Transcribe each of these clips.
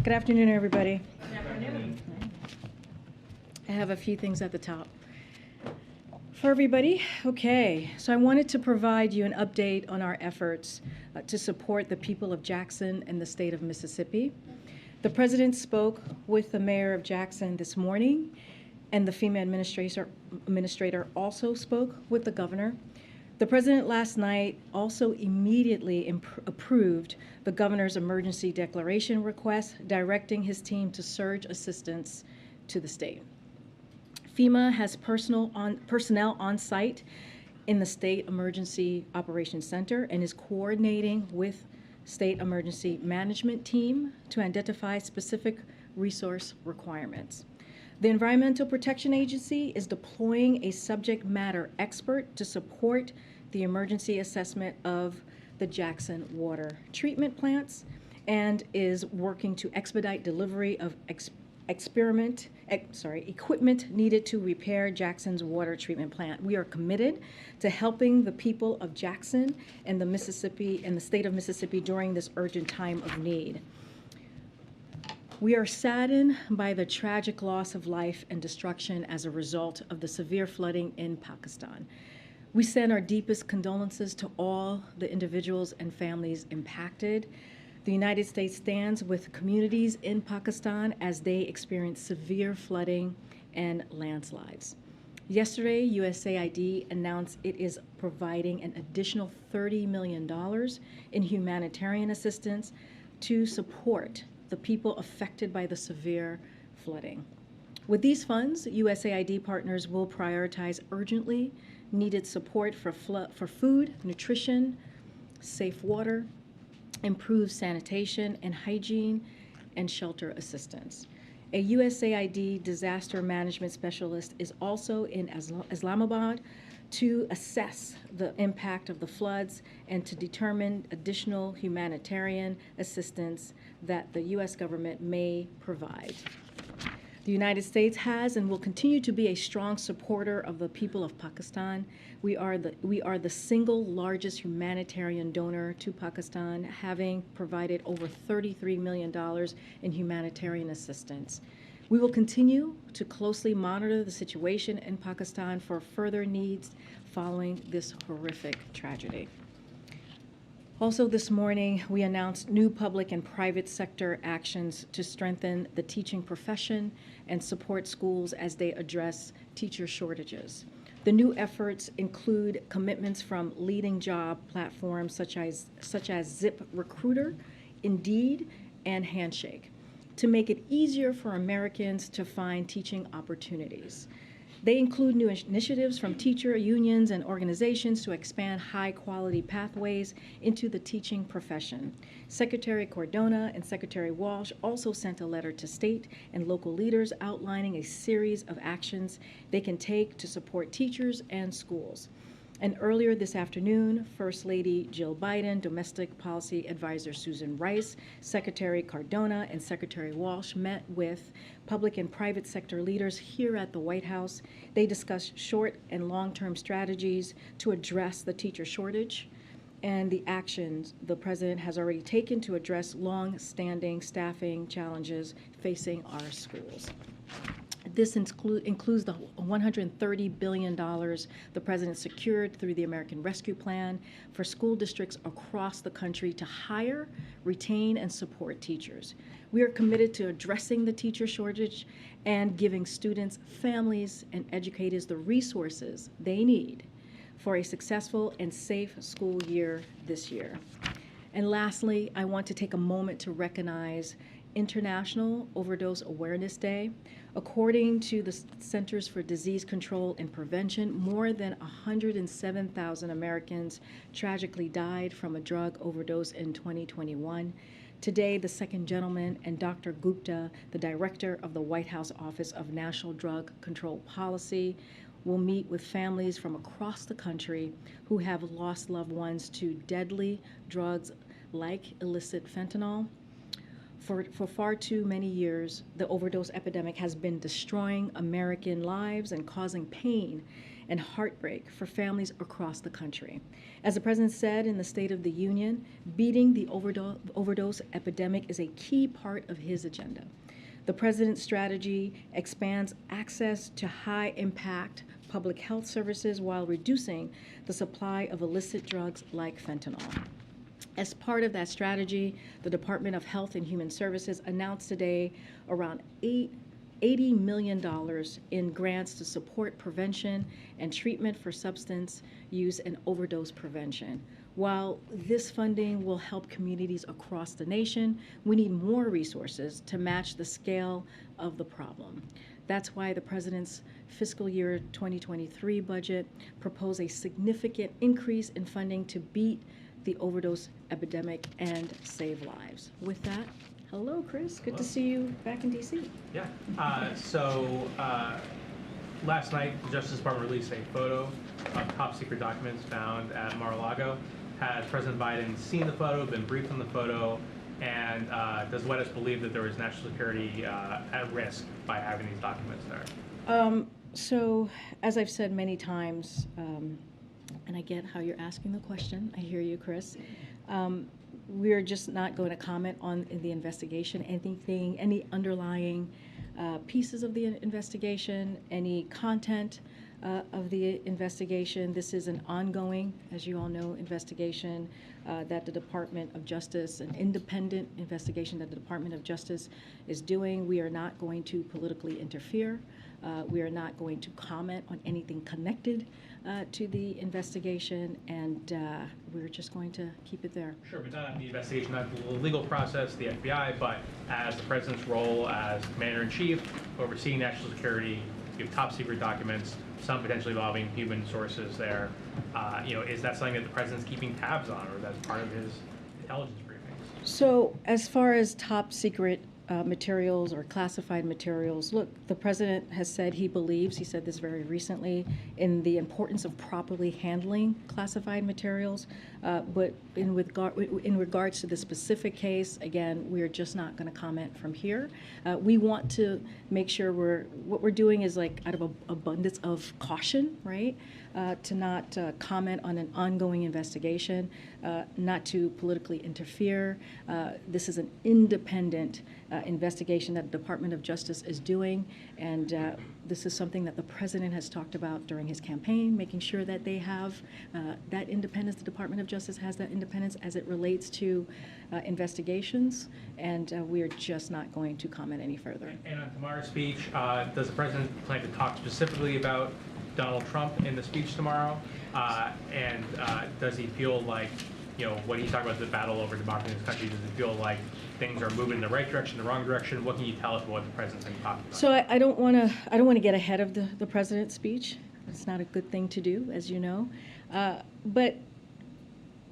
Good afternoon, everybody. Good afternoon. I have a few things at the top for everybody. Okay, so I wanted to provide you an update on our efforts to support the people of Jackson and the state of Mississippi. The president spoke with the mayor of Jackson this morning, and the FEMA administrator also spoke with the governor. The president last night also immediately approved the governor's emergency declaration request, directing his team to surge assistance to the state. FEMA has personnel on site in the State Emergency Operations Center and is coordinating with State Emergency Management Team to identify specific resource requirements. The Environmental Protection Agency is deploying a subject matter expert to support the emergency assessment of the Jackson water treatment plants and is working to expedite delivery of equipment needed to repair Jackson's water treatment plant. We are committed to helping the people of Jackson and the state of Mississippi during this urgent time of need. We are saddened by the tragic loss of life and destruction as a result of the severe flooding in Pakistan. We send our deepest condolences to all the individuals and families impacted. The United States stands with communities in Pakistan as they experience severe flooding and landslides. Yesterday, USAID announced it is providing an additional $30 million in humanitarian assistance to support the people affected by the severe flooding. With these funds, USAID partners will prioritize urgently needed support for food, nutrition, safe water, improved sanitation and hygiene, and shelter assistance. A USAID disaster management specialist is also in Islamabad to assess the impact of the floods and to determine additional humanitarian assistance that the U.S. government may provide. The United States has and will continue to be a strong supporter of the people of Pakistan. We are the single largest humanitarian donor to Pakistan, having provided over $33 million in humanitarian assistance. We will continue to closely monitor the situation in Pakistan for further needs following this horrific tragedy. Also this morning, we announced new public and private sector actions to strengthen the teaching profession and support schools as they address teacher shortages. The new efforts include commitments from leading job platforms such as ZipRecruiter, Indeed, and Handshake to make it easier for Americans to find teaching opportunities. They include new initiatives from teacher unions and organizations to expand high-quality pathways into the teaching profession. Secretary Cardona and Secretary Walsh also sent a letter to state and local leaders outlining a series of actions they can take to support teachers and schools. And earlier this afternoon, First Lady Jill Biden, Domestic Policy Advisor Susan Rice, Secretary Cardona, and Secretary Walsh met with public and private sector leaders here at the White House. They discussed short and long-term strategies to address the teacher shortage and the actions the president has already taken to address long-standing staffing challenges facing our schools. This includes the $130 billion the president secured through the American Rescue Plan for school districts across the country to hire, retain, and support teachers. We are committed to addressing the teacher shortage and giving students, families, and educators the resources they need for a successful and safe school year this year. And lastly, I want to take a moment to recognize International Overdose Awareness Day. According to the Centers for Disease Control and Prevention, more than 107,000 Americans tragically died from a drug overdose in 2021. Today, the second gentleman and Dr. Gupta, the director of the White House Office of National Drug Control Policy, will meet with families from across the country who have lost loved ones to deadly drugs like illicit fentanyl. For far too many years, the overdose epidemic has been destroying American lives and causing pain and heartbreak for families across the country. As the President said in the State of the Union, beating the overdose epidemic is a key part of his agenda. The President's strategy expands access to high-impact public health services while reducing the supply of illicit drugs like fentanyl. As part of that strategy, the Department of Health and Human Services announced today around $80 million in grants to support prevention and treatment for substance use and overdose prevention. While this funding will help communities across the nation, we need more resources to match the scale of the problem. That's why the President's fiscal year 2023 budget proposed a significant increase in funding to beat the overdose epidemic and save lives. With that, hello, Chris. Good to see you back in D.C. Yeah. Last night, the Justice Department released a photo of top secret documents found at Mar-a-Lago. Has President Biden seen the photo, been briefed on the photo, and does the White House believe that there is national security at risk by having these documents there? So, as I've said many times, and I get how you're asking the question. I hear you, Chris. We're just not going to comment on the investigation, any underlying pieces of the investigation, any content of the investigation. This is an ongoing, as you all know, investigation that the Department of Justice, an independent investigation that the Department of Justice is doing. We are not going to politically interfere. We are not going to comment on anything connected to the investigation, and we're just going to keep it there. Sure, but not the investigation, not the legal process, the FBI, but as the President's role as Commander-in-Chief, overseeing national security, you have top secret documents, some potentially involving human sources there. Is that something that the President's keeping tabs on, or that's part of his intelligence briefings? So as far as top secret materials or classified materials, look, the President has said he said this very recently, in the importance of properly handling classified materials. But in regards to the specific case, again, we're just not going to comment from here. We want to make sure what we're doing is like out of abundance of caution, right? To not comment on an ongoing investigation, not to politically interfere. This is an independent investigation that the Department of Justice is doing, and this is something that the President has talked about during his campaign, making sure that they have that independence. The Department of Justice has that independence as it relates to investigations, and we are just not going to comment any further. And on tomorrow's speech, does the President plan to talk specifically about Donald Trump in the speech tomorrow? And does he feel like, when he's talking about the battle over democracy in this country, does it feel like things are moving in the right direction, the wrong direction? What can you tell us about what the President's going to talk about? So I don't want to get ahead of the President's speech. It's not a good thing to do, as you know. But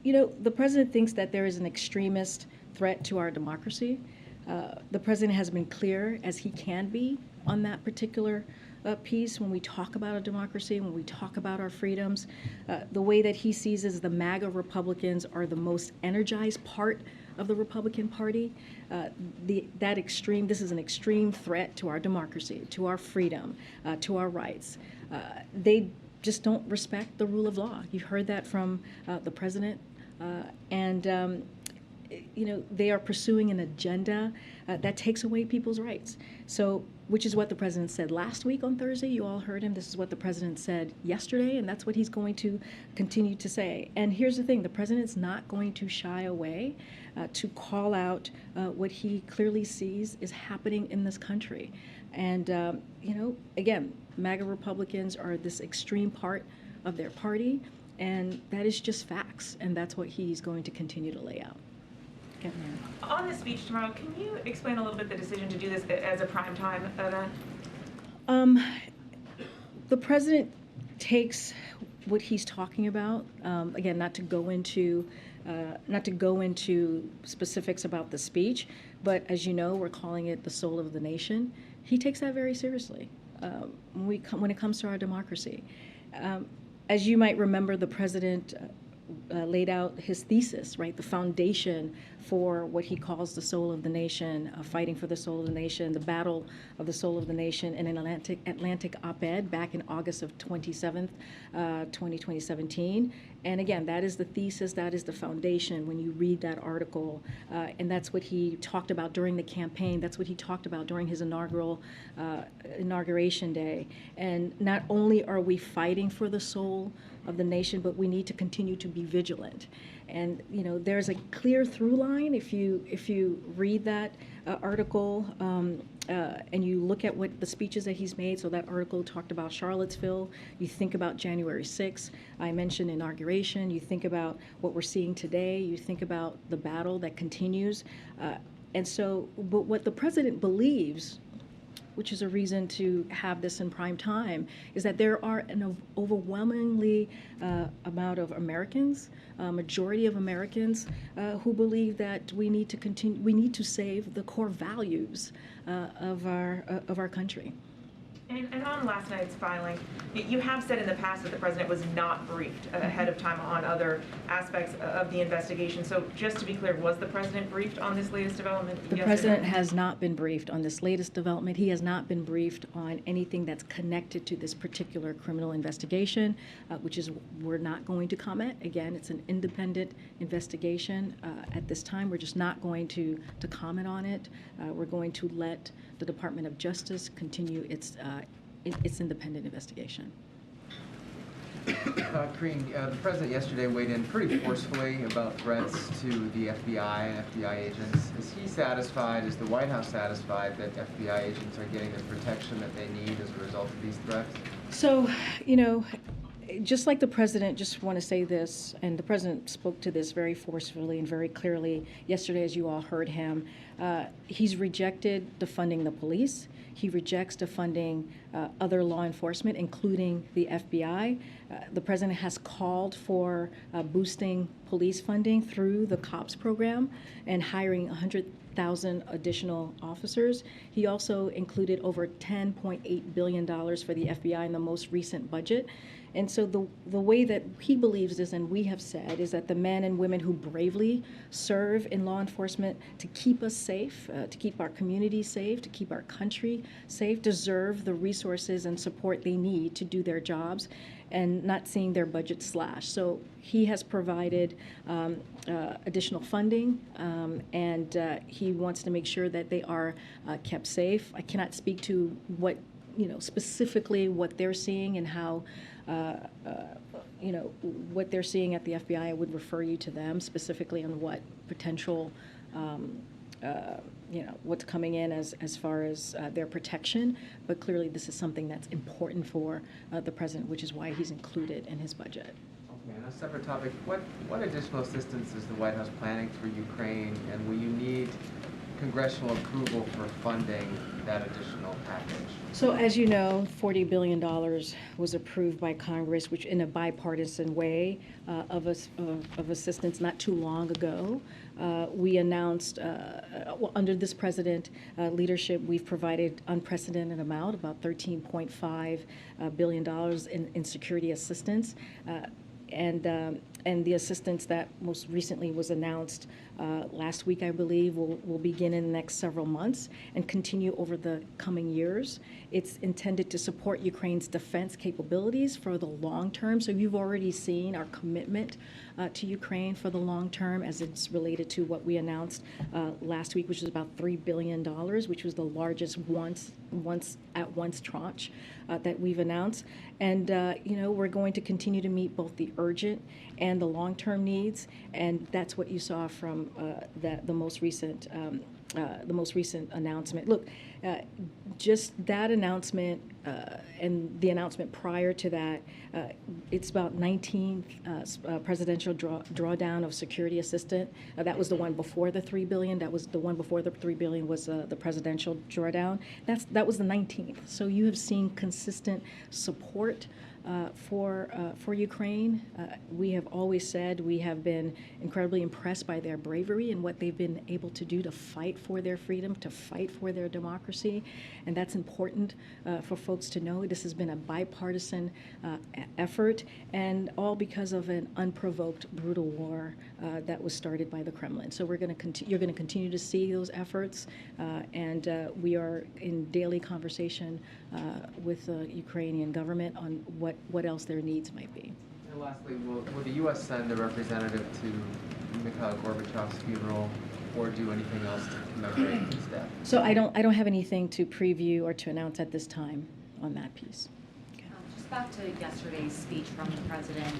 the President thinks that there is an extremist threat to our democracy. The President has been clear, as he can be, on that particular piece when we talk about a democracy, when we talk about our freedoms. The way that he sees is the MAGA Republicans are the most energized part of the Republican Party. This is an extreme threat to our democracy, to our freedom, to our rights. They just don't respect the rule of law. You've heard that from the President, and they are pursuing an agenda that takes away people's rights. So, which is what the President said last week on Thursday. You all heard him. This is what the President said yesterday, and that's what he's going to continue to say. And here's the thing, the President's not going to shy away to call out what he clearly sees is happening in this country. And, again, MAGA Republicans are this extreme part of their party, and that is just facts, and that's what he's going to continue to lay out. On the speech tomorrow, can you explain a little bit the decision to do this as a primetime event? The President takes what he's talking about, again, not to go into specifics about the speech, but as you know, we're calling it the soul of the nation. He takes that very seriously when it comes to our democracy. As you might remember, the President laid out his thesis, right, the foundation for what he calls the soul of the nation, fighting for the soul of the nation, the battle of the soul of the nation, in an Atlantic op-ed back in August of 2017. And again, that is the thesis, that is the foundation when you read that article. And that's what he talked about during the campaign. That's what he talked about during his inauguration day. And not only are we fighting for the soul of the nation, but we need to continue to be vigilant. And there's a clear through line if you read that article and you look at what the speeches that he's made. So that article talked about Charlottesville. You think about January 6th. I mentioned inauguration. You think about what we're seeing today. You think about the battle that continues. But what the president believes, which is a reason to have this in prime time, is that there are an overwhelmingly amount of Americans, majority of Americans, who believe that we need to save the core values of our country. And on last night's filing, you have said in the past that the president was not briefed ahead of time on other aspects of the investigation. So just to be clear, was the president briefed on this latest development? The president has not been briefed on this latest development. He has not been briefed on anything that's connected to this particular criminal investigation, which is we're not going to comment. Again, it's an independent investigation. At this time, we're just not going to comment on it. We're going to let the Department of Justice continue its independent investigation. Karine, the president yesterday weighed in pretty forcefully about threats to the FBI and FBI agents. Is he satisfied, is the White House satisfied that FBI agents are getting the protection that they need as a result of these threats? So, just like the president, just want to say this, and the president spoke to this very forcefully and very clearly yesterday, as you all heard him. He's rejected defunding the police. He rejects defunding other law enforcement, including the FBI. The president has called for boosting police funding through the COPS program and hiring 100,000 additional officers. He also included over $10.8 billion for the FBI in the most recent budget. And so the way that he believes this, and we have said, is that the men and women who bravely serve in law enforcement to keep us safe, to keep our communities safe, to keep our country safe, deserve the resources and support they need to do their jobs and not seeing their budget slashed. So he has provided additional funding, and he wants to make sure that they are kept safe. I cannot speak to what, specifically what they're seeing and how what they're seeing at the FBI. I would refer you to them specifically on what potential, what's coming in as far as their protection. But clearly, this is something that's important for the president, which is why he's included in his budget. Okay, on a separate topic, what additional assistance is the White House planning for Ukraine, and will you need congressional approval for funding that additional package? So as you know, $40 billion was approved by Congress, which in a bipartisan way of assistance not too long ago. We announced, under this president leadership, we've provided unprecedented amount, about $13.5 billion in security assistance. And the assistance that most recently was announced last week, I believe, will begin in the next several months and continue over the coming years. It's intended to support Ukraine's defense capabilities for the long term. So you've already seen our commitment to Ukraine for the long term as it's related to what we announced last week, which is about $3 billion, which was the largest once tranche that we've announced. And, we're going to continue to meet both the urgent and the long-term needs, and that's what you saw from the most recent announcement. Look, just that announcement and the announcement prior to that, it's about 19th presidential drawdown of security assistance. That was the one before the $3 billion. That was the one before the $3 billion was the presidential drawdown. That was the 19th. So you have seen consistent support for Ukraine. We have always said we have been incredibly impressed by their bravery and what they've been able to do to fight for their freedom, to fight for their democracy, and that's important for folks to know. This has been a bipartisan effort, and all because of an unprovoked, brutal war that was started by the Kremlin. So you're going to continue to see those efforts, and we are in daily conversation with the Ukrainian government on what else their needs might be. And lastly, will the U.S. send a representative to Mikhail Gorbachev's funeral or do anything else to commemorate his death? So I don't have anything to preview or to announce at this time on that piece. Just back to yesterday's speech from the president,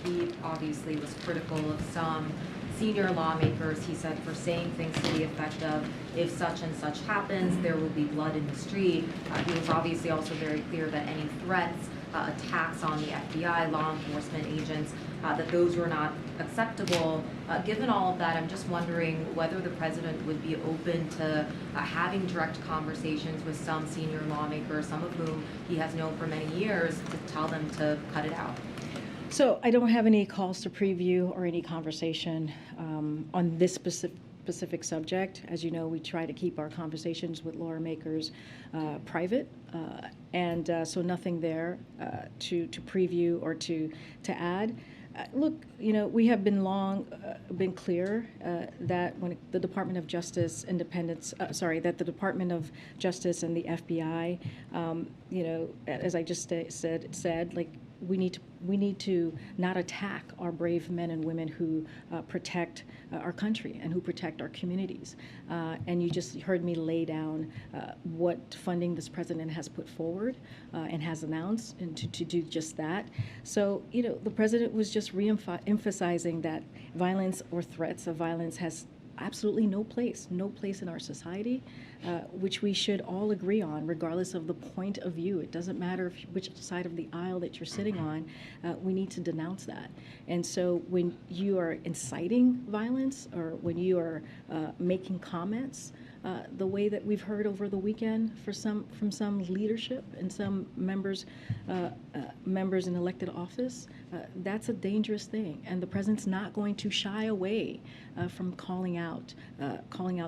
he obviously was critical of some senior lawmakers, he said, for saying things to the effect of, if such and such happens, there will be blood in the street. He was obviously also very clear that any threats, attacks on the FBI, law enforcement agents, that those were not acceptable. Given all of that, I'm just wondering whether the president would be open to having direct conversations with some senior lawmakers, some of whom he has known for many years, to tell them to cut it out. So I don't have any calls to preview or any conversation on this specific subject. As you know, we try to keep our conversations with lawmakers private, and so nothing there to preview or to add. Look, you know, we have been clear that when the Department of Justice independence, that the Department of Justice and the FBI, you know, as I just said, like, we need to not attack our brave men and women who protect our country and who protect our communities. And you just heard me lay down what funding this president has put forward and has announced, and to do just that. So, you know, the president was just emphasizing that violence or threats of violence has absolutely no place in our society, which we should all agree on, regardless of the point of view. It doesn't matter which side of the aisle that you're sitting on, we need to denounce that. And so when you are inciting violence or when you are making comments, the way that we've heard over the weekend from some leadership and some members in elected office, that's a dangerous thing. And the president's not going to shy away from calling out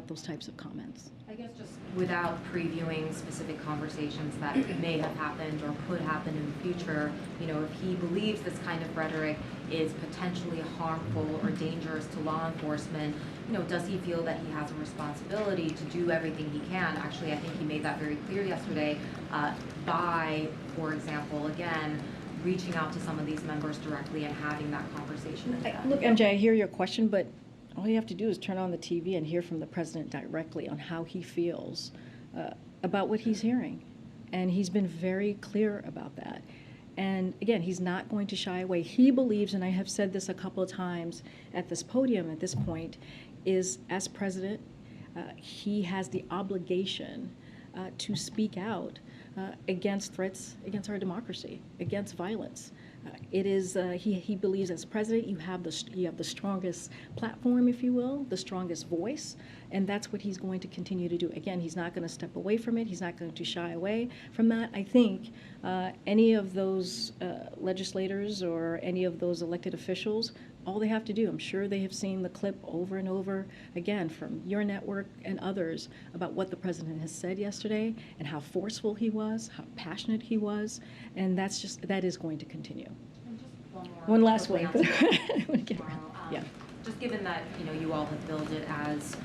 those types of comments. I guess just without previewing specific conversations that may have happened or could happen in the future, you know, if he believes this kind of rhetoric is potentially harmful or dangerous to law enforcement, you know, does he feel that he has a responsibility to do everything he can? Actually, I think he made that very clear yesterday by, for example, again, reaching out to some of these members directly and having that conversation with them. Look, MJ, I hear your question, but all you have to do is turn on the TV and hear from the president directly on how he feels about what he's hearing. And he's been very clear about that. And again, he's not going to shy away. He believes, and I have said this a couple of times at this podium at this point, is as president, he has the obligation to speak out against threats against our democracy, against violence. It is he believes as president you have the strongest platform, if you will, the strongest voice, and that's what he's going to continue to do. Again, he's not going to step away from it. He's not going to shy away from that. I think any of those legislators or any of those elected officials, all they have to do, I'm sure they have seen the clip over and over again from your network and others about what the president has said yesterday and how forceful he was, how passionate he was, and that is going to continue. And just one last quickly one. Yeah. Just given that, you know, you all have billed it as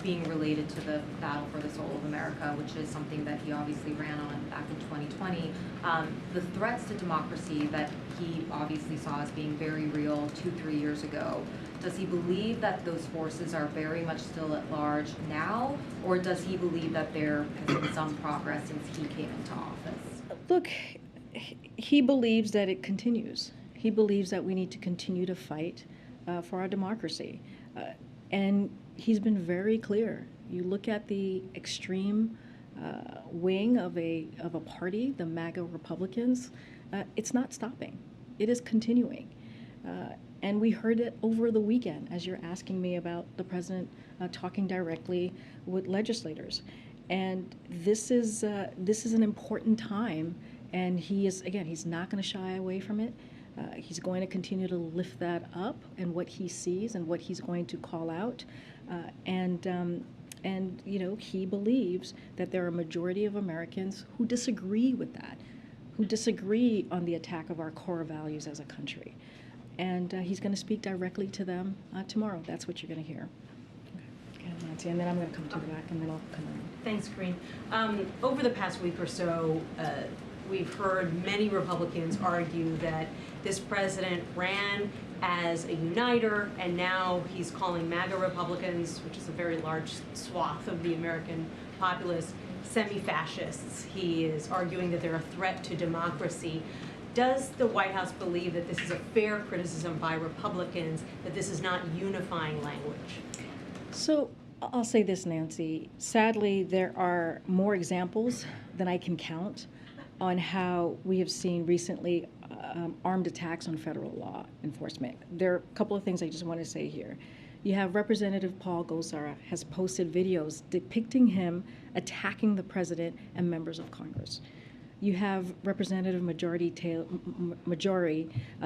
being related to the battle for the soul of America, which is something that he obviously ran on back in 2020. The threats to democracy that he obviously saw as being very real 2-3 years ago, does he believe that those forces are very much still at large now, or does he believe that there has been some progress since he came into office? Look, he believes that it continues. He believes that we need to continue to fight for our democracy. And he's been very clear. You look at the extreme wing of a party, the MAGA Republicans, it's not stopping. It is continuing. And we heard it over the weekend as you're asking me about the president talking directly with legislators. And this is an important time And he is, again, he's not going to shy away from it. He's going to continue to lift that up and what he sees and what he's going to call out. And you know, he believes that there are a majority of Americans who disagree with that, who disagree on the attack of our core values as a country. And he's going to speak directly to them tomorrow. That's what you're going to hear. Okay, Nancy, and then I'm going to come to the back, and then I'll come in. Thanks, Karine. Over the past week or so, we've heard many Republicans argue that this president ran as a uniter, and now he's calling MAGA Republicans, which is a very large swath of the American populace, semi-fascists. He is arguing that they're a threat to democracy. Does the White House believe that this is a fair criticism by Republicans, that this is not unifying language? So I'll say this, Nancy. Sadly, there are more examples than I can count on how we have seen recently armed attacks on federal law enforcement. There are a couple of things I just want to say here. You have Representative Paul Gosar has posted videos depicting him attacking the president and members of Congress. You have Representative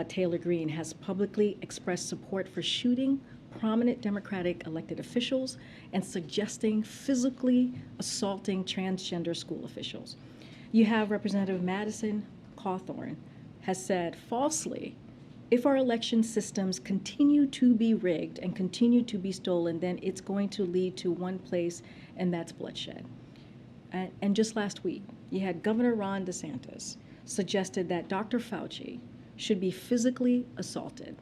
Taylor Greene has publicly expressed support for shooting prominent Democratic elected officials and suggesting physically assaulting transgender school officials. You have Representative Madison Cawthorn has said falsely, if our election systems continue to be rigged and continue to be stolen, then it's going to lead to one place, and that's bloodshed. And just last week, you had Governor Ron DeSantis suggested that Dr. Fauci should be physically assaulted.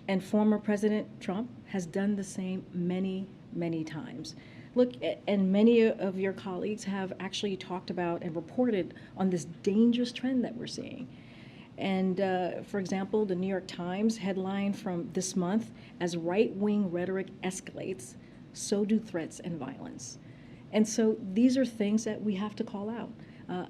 And former President Trump has done the same many, many times. Look, and many of your colleagues have actually talked about and reported on this dangerous trend that we're seeing. And for example, the New York Times headline from this month, as right-wing rhetoric escalates, so do threats and violence. And so these are things that we have to call out.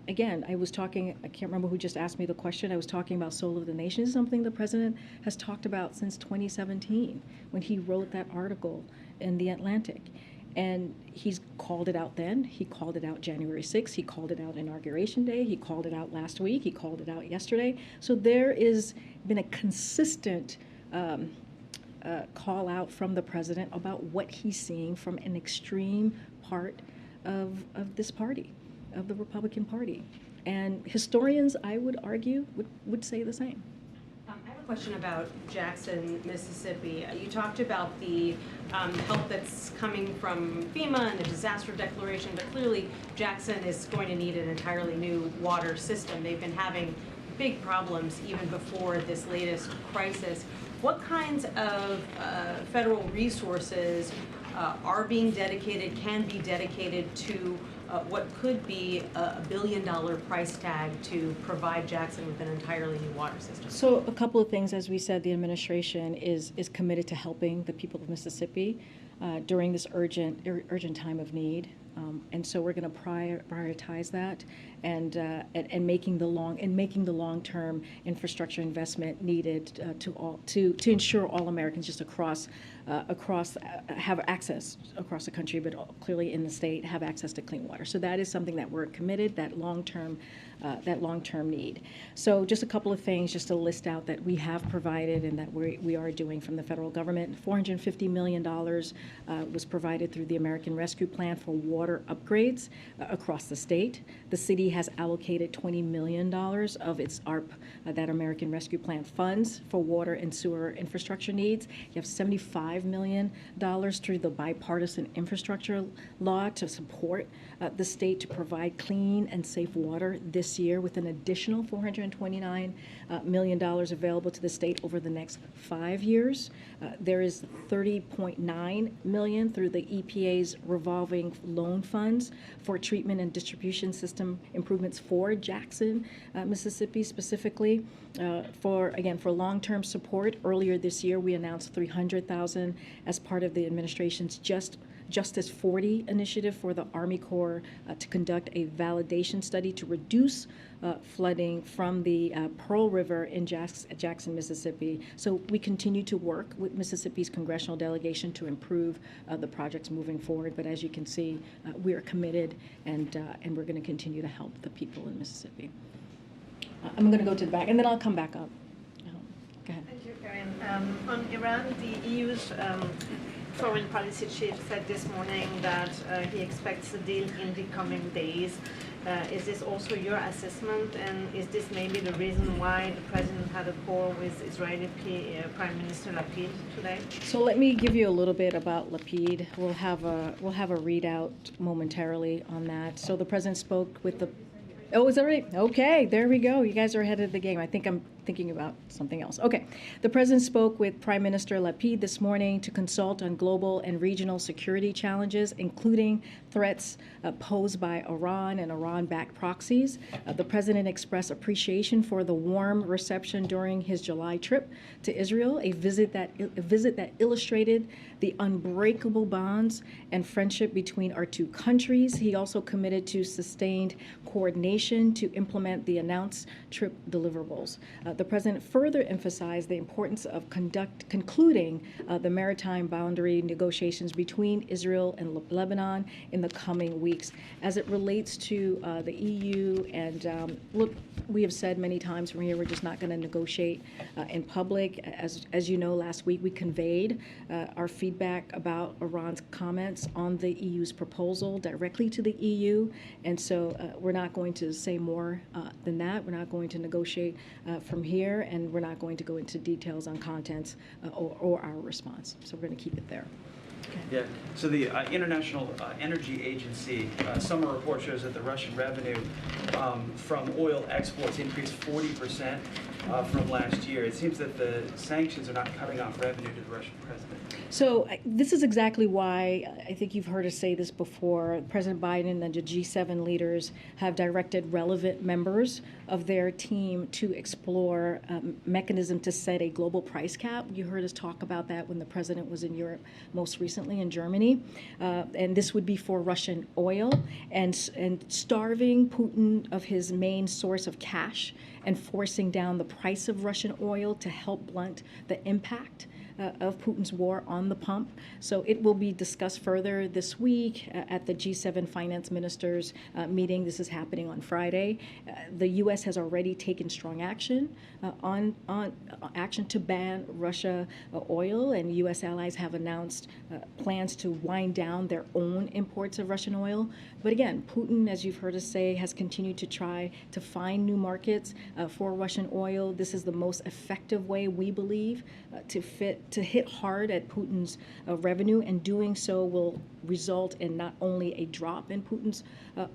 Again, I was talking, I can't remember who just asked me the question, I was talking about Soul of the Nation. This is something the president has talked about since 2017 when he wrote that article in The Atlantic. And he's called it out then, he called it out January 6th, he called it out Inauguration Day, he called it out last week, he called it out yesterday. So there is been a consistent call out from the president about what he's seeing from an extreme part of this party, of the Republican Party. And historians, I would argue, would say the same. I have a question about Jackson, Mississippi. You talked about the help that's coming from FEMA and the disaster declaration, but clearly Jackson is going to need an entirely new water system. They've been having big problems even before this latest crisis. What kinds of federal resources are being dedicated, can be dedicated to what could be a $1 billion price tag to provide Jackson with an entirely new water system? So a couple of things. As we said, the administration is committed to helping the people of Mississippi during this urgent time of need. And so we're going to prioritize that and making the long-term infrastructure investment needed to ensure all Americans just across have access across the country, but clearly in the state have access to clean water. So that is something that we're committed, that long-term need. So just a couple of things just to list out that we have provided and that we are doing from the federal government. $450 million was provided through the American Rescue Plan for water upgrades across the state. The city has allocated $20 million of its ARP, that American Rescue Plan funds, for water and sewer infrastructure needs. You have $75 million through the bipartisan infrastructure law to support the state to provide clean and safe water this year, with an additional $429 million available to the state over the next 5 years. There is $30.9 million through the EPA's revolving loan funds for treatment and distribution system improvements for Jackson, Mississippi specifically. For long-term support, earlier this year we announced $300,000 as part of the administration's Justice 40 initiative for the Army Corps to conduct a validation study to reduce flooding from the Pearl River in Jackson, Mississippi. So we continue to work with Mississippi's congressional delegation to improve the projects moving forward. But as you can see, we are committed, and we're going to continue to help the people in Mississippi. I'm going to go to the back, and then I'll come back up. Go ahead. Thank you, Karine. On Iran, the EU's foreign policy chief said this morning that he expects a deal in the coming days. Is this also your assessment, and is this maybe the reason why the president had a call with Israeli Prime Minister Lapid today? So let me give you a little bit about Lapid. We'll have a readout momentarily on that. So the president spoke with the. Oh, is that right? Okay, there we go. You guys are ahead of the game. I think I'm thinking about something else. Okay. The president spoke with Prime Minister Lapid this morning to consult on global and regional security challenges, including threats posed by Iran and Iran-backed proxies. The president expressed appreciation for the warm reception during his July trip to Israel, a visit that illustrated the unbreakable bonds and friendship between our two countries. He also committed to sustained coordination to implement the announced trip deliverables. The president further emphasized the importance of concluding the maritime boundary negotiations between Israel and Lebanon in the coming weeks. As it relates to the EU, and look, we have said many times from here, we're just not going to negotiate in public. As you know, last week we conveyed our feedback about Iran's comments on the EU's proposal directly to the EU, and so we're not going to say more than that. We're not going to negotiate from here, and we're not going to go into details on contents or our response. So we're going to keep it there. Okay. Yeah, so the International Energy Agency summer report shows that the Russian revenue from oil exports increased 40% from last year. It seems that the sanctions are not cutting off revenue to the Russian president. So this is exactly why I think you've heard us say this before. President Biden and the G7 leaders have directed relevant members of their team to explore a mechanism to set a global price cap. You heard us talk about that when the president was in Europe, most recently in Germany. And this would be for Russian oil and starving Putin of his main source of cash and forcing down the price of Russian oil to help blunt the impact of Putin's war on the pump. So it will be discussed further this week at the G7 finance ministers meeting. This is happening on Friday. The U.S. has already taken strong action on action to ban Russia oil, and U.S. allies have announced plans to wind down their own imports of Russian oil. But again, Putin, as you've heard us say, has continued to try to find new markets for Russian oil. This is the most effective way, we believe, to hit hard at Putin's revenue, and doing so will result in not only a drop in Putin's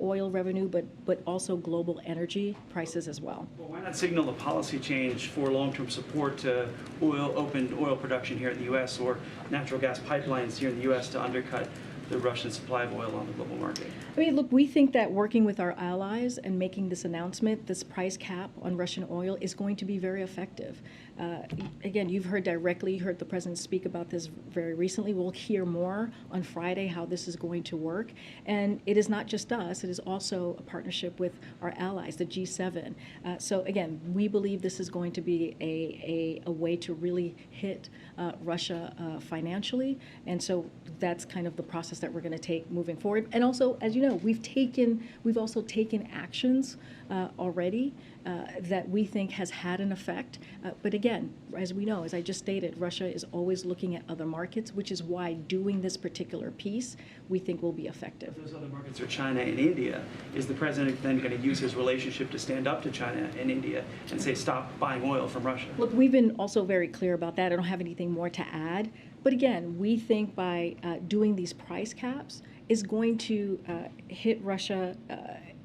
oil revenue, but also global energy prices as well. Well, why not signal a policy change for long-term support to open oil production here in the U.S. or natural gas pipelines here in the U.S. to undercut the Russian supply of oil on the global market? I mean, look, we think that working with our allies and making this announcement, this price cap on Russian oil, is going to be very effective. Again, you heard the president speak about this very recently. We'll hear more on Friday how this is going to work. And it is not just us, it is also a partnership with our allies, the G7. So again, we believe this is going to be a way to really hit Russia financially. And so that's kind of the process that we're going to take moving forward. And also, as you know, we've also taken actions already that we think has had an effect. But again, as we know, as I just stated, Russia is always looking at other markets, which is why doing this particular piece we think will be effective. Those other markets are China and India. Is the president then going to use his relationship to stand up to China and India and say, stop buying oil from Russia? Look, we've been also very clear about that. I don't have anything more to add. But again, we think by doing these price caps is going to hit Russia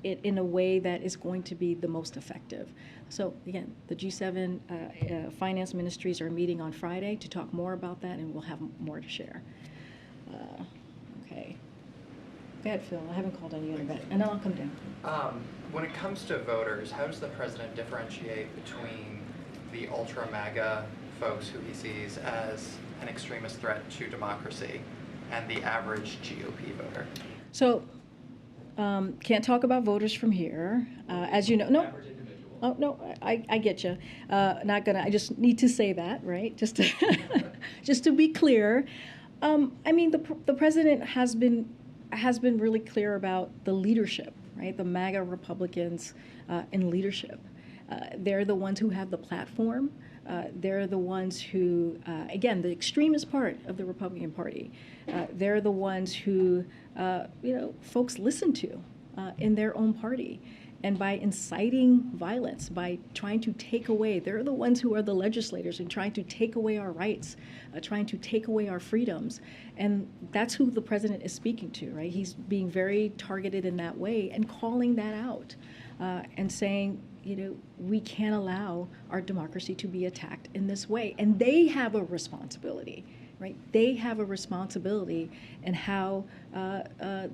in a way that is going to be the most effective. So again, the G7 finance ministries are meeting on Friday to talk more about that, and we'll have more to share. Okay. Go ahead, Phil. I haven't called on you in a bit, and then I'll come down. When it comes to voters, how does the president differentiate between the ultra-MAGA folks who he sees as an extremist threat to democracy and the average GOP voter? So, can't talk about voters from here. As you know, no. Oh, no, I get you. Not gonna, I just need to say that, right? Just to be clear. I mean, the president has been really clear about the leadership, right? The MAGA Republicans in leadership. They're the ones who have the platform. They're the ones who, again, the extremist part of the Republican Party. They're the ones who, folks listen to in their own party. And by inciting violence, by trying to take away, they're the ones who are the legislators and trying to take away our rights, trying to take away our freedoms. And that's who the president is speaking to, right? He's being very targeted in that way and calling that out and saying, we can't allow our democracy to be attacked in this way. And they have a responsibility, right? They have a responsibility in how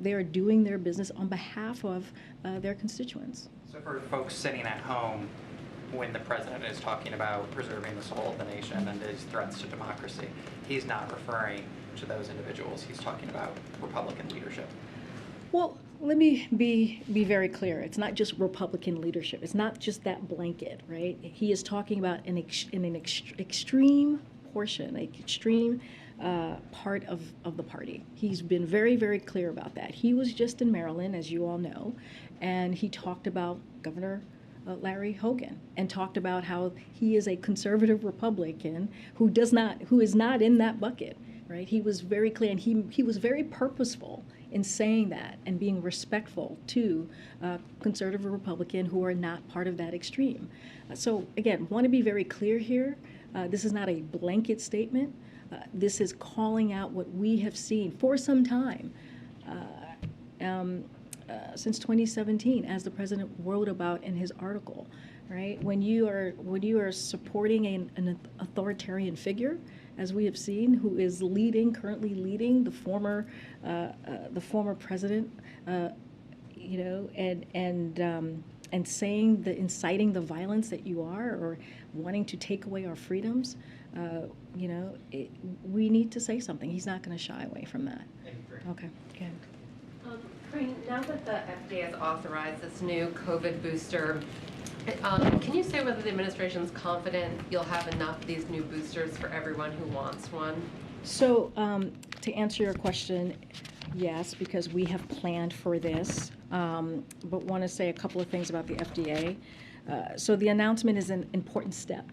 they're doing their business on behalf of their constituents. So for folks sitting at home, when the president is talking about preserving the soul of the nation and his threats to democracy, he's not referring to those individuals. He's talking about Republican leadership. Well, let me be very clear. It's not just Republican leadership. It's not just that blanket, right? He is talking about an extreme portion, an extreme part of the party. He's been very, very clear about that. He was just in Maryland, as you all know, and he talked about Governor Larry Hogan and talked about how he is a conservative Republican who is not in that bucket, right? He was very clear, and he was very purposeful in saying that and being respectful to conservative Republican who are not part of that extreme. So again, want to be very clear here. This is not a blanket statement. This is calling out what we have seen for some time since 2017, as the president wrote about in his article. Right? When you are supporting an authoritarian figure, as we have seen, who is currently leading the former president, and saying inciting the violence that you are, or wanting to take away our freedoms, we need to say something. He's not going to shy away from that. Okay, good. Karine, now that the FDA has authorized this new COVID booster, can you say whether the administration is confident you'll have enough of these new boosters for everyone who wants one? So to answer your question, yes, because we have planned for this, but want to say a couple of things about the FDA. So the announcement is an important step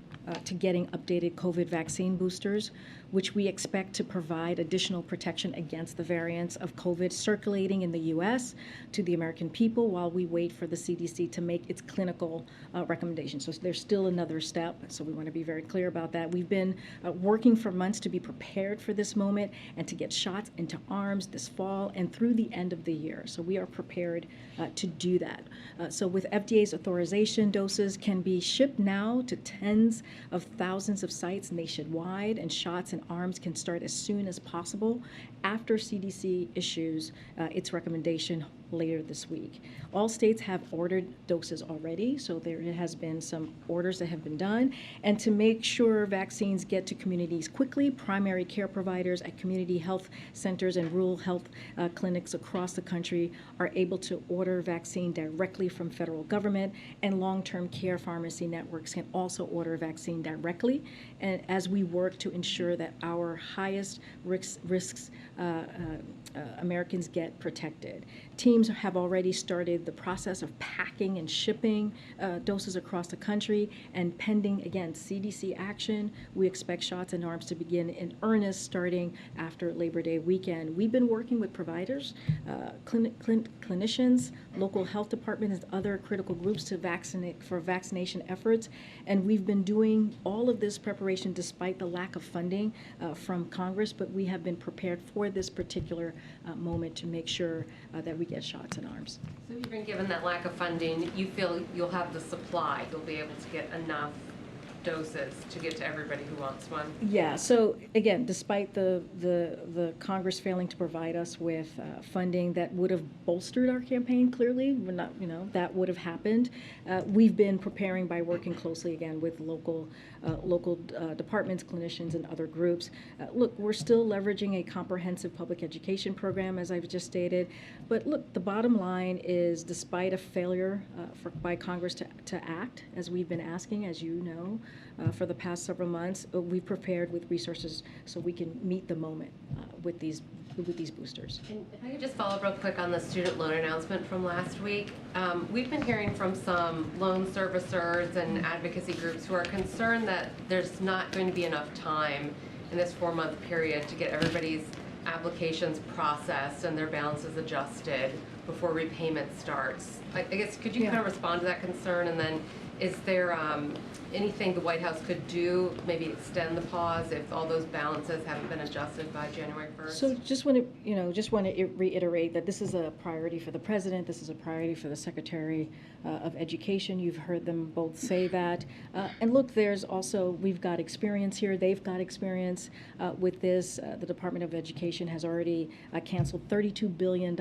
to getting updated COVID vaccine boosters, which we expect to provide additional protection against the variants of COVID circulating in the U.S. to the American people while we wait for the CDC to make its clinical recommendations. So there's still another step, so we want to be very clear about that. We've been working for months to be prepared for this moment and to get shots into arms this fall and through the end of the year. So we are prepared to do that. So with FDA's authorization, doses can be shipped now to tens of thousands of sites nationwide, and shots in arms can start as soon as possible after CDC issues its recommendation later this week. All states have ordered doses already, so there has been some orders that have been done. And to make sure vaccines get to communities quickly, primary care providers at community health centers and rural health clinics across the country are able to order vaccine directly from federal government, and long-term care pharmacy networks can also order vaccine directly. And as we work to ensure that our highest risks Americans get protected. Teams have already started the process of packing and shipping doses across the country, and pending, again, CDC action, we expect shots in arms to begin in earnest starting after Labor Day weekend. We've been working with providers, clinicians, local health departments, and other critical groups to vaccinate for vaccination efforts, and we've been doing all of this preparation despite the lack of funding from Congress, but we have been prepared for this particular moment to make sure that we get shots in arms. So even given that lack of funding, you feel you'll have the supply, you'll be able to get enough doses to get to everybody who wants one? Yeah, so again, despite the Congress failing to provide us with funding that would have bolstered our campaign, clearly, we're not, that would have happened. We've been preparing by working closely again with local departments, clinicians, and other groups. Look, we're still leveraging a comprehensive public education program, as I've just stated. But look, the bottom line is, despite a failure by Congress to act, as we've been asking, as you know, for the past several months, we've prepared with resources so we can meet the moment with these boosters. And if I could just follow up real quick on the student loan announcement from last week. We've been hearing from some loan servicers and advocacy groups who are concerned that there's not going to be enough time in this 4-month period to get everybody's applications processed and their balances adjusted before repayment starts. I guess, could you kind of respond to that concern? And then is there anything the White House could do, maybe extend the pause if all those balances haven't been adjusted by January 1st? So just want to reiterate that this is a priority for the president. This is a priority for the Secretary of Education. You've heard them both say that. And look, we've got experience here. They've got experience with this. The Department of Education has already canceled $32 billion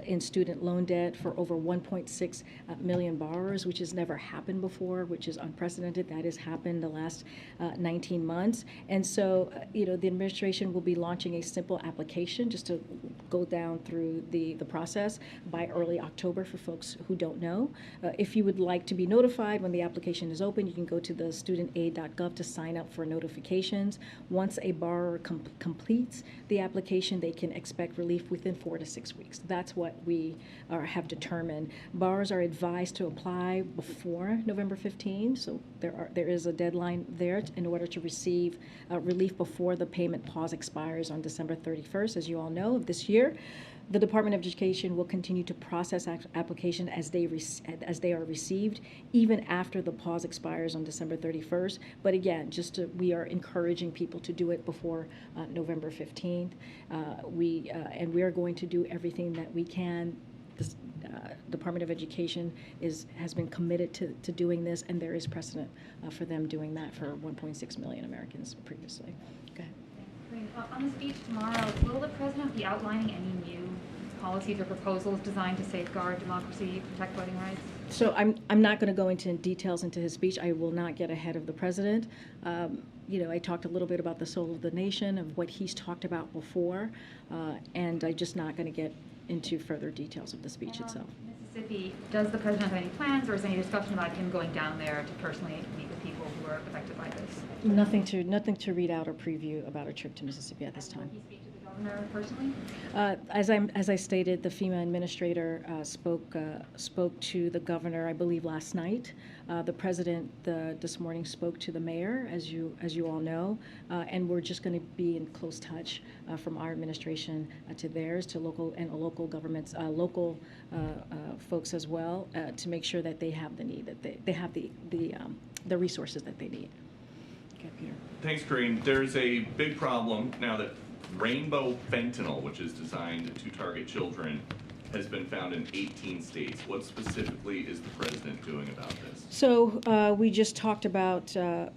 in student loan debt for over 1.6 million borrowers, which has never happened before, which is unprecedented. That has happened the last 19 months. And so, the administration will be launching a simple application just to go down through the process by early October for folks who don't know. If you would like to be notified when the application is open, you can go to the studentaid.gov to sign up for notifications. Once a borrower completes the application, they can expect relief within 4 to 6 weeks. That's what we have determined. Borrowers are advised to apply before November 15, so there is a deadline there in order to receive relief before the payment pause expires on December 31st, as you all know, of this year. The Department of Education will continue to process applications as they are received, even after the pause expires on December 31st. But again, we are encouraging people to do it before November 15th. We are going to do everything that we can. The Department of Education has been committed to doing this, and there is precedent for them doing that for 1.6 million Americans previously. Go ahead. On the speech tomorrow, will the president be outlining any new policies or proposals designed to safeguard democracy, protect voting rights? So I'm not going to go into details into his speech. I will not get ahead of the president. I talked a little bit about the soul of the nation, of what he's talked about before, and I'm just not going to get into further details of the speech itself. Mississippi, does the president have any plans, or is there any discussion about him going down there to personally meet with people who are affected by this? Nothing to read out or preview about a trip to Mississippi at this time. Will he speak to the governor personally? As I stated, the FEMA administrator spoke to the governor, I believe, last night. The president this morning spoke to the mayor, as you all know, and we're just going to be in close touch from our administration to theirs, to local governments, local folks as well, to make sure that they have the need, that they have the resources that they need. Okay, Peter. Thanks, Karine. There's a big problem now that rainbow fentanyl, which is designed to target children, has been found in 18 states. What specifically is the president doing about this? So we just talked about the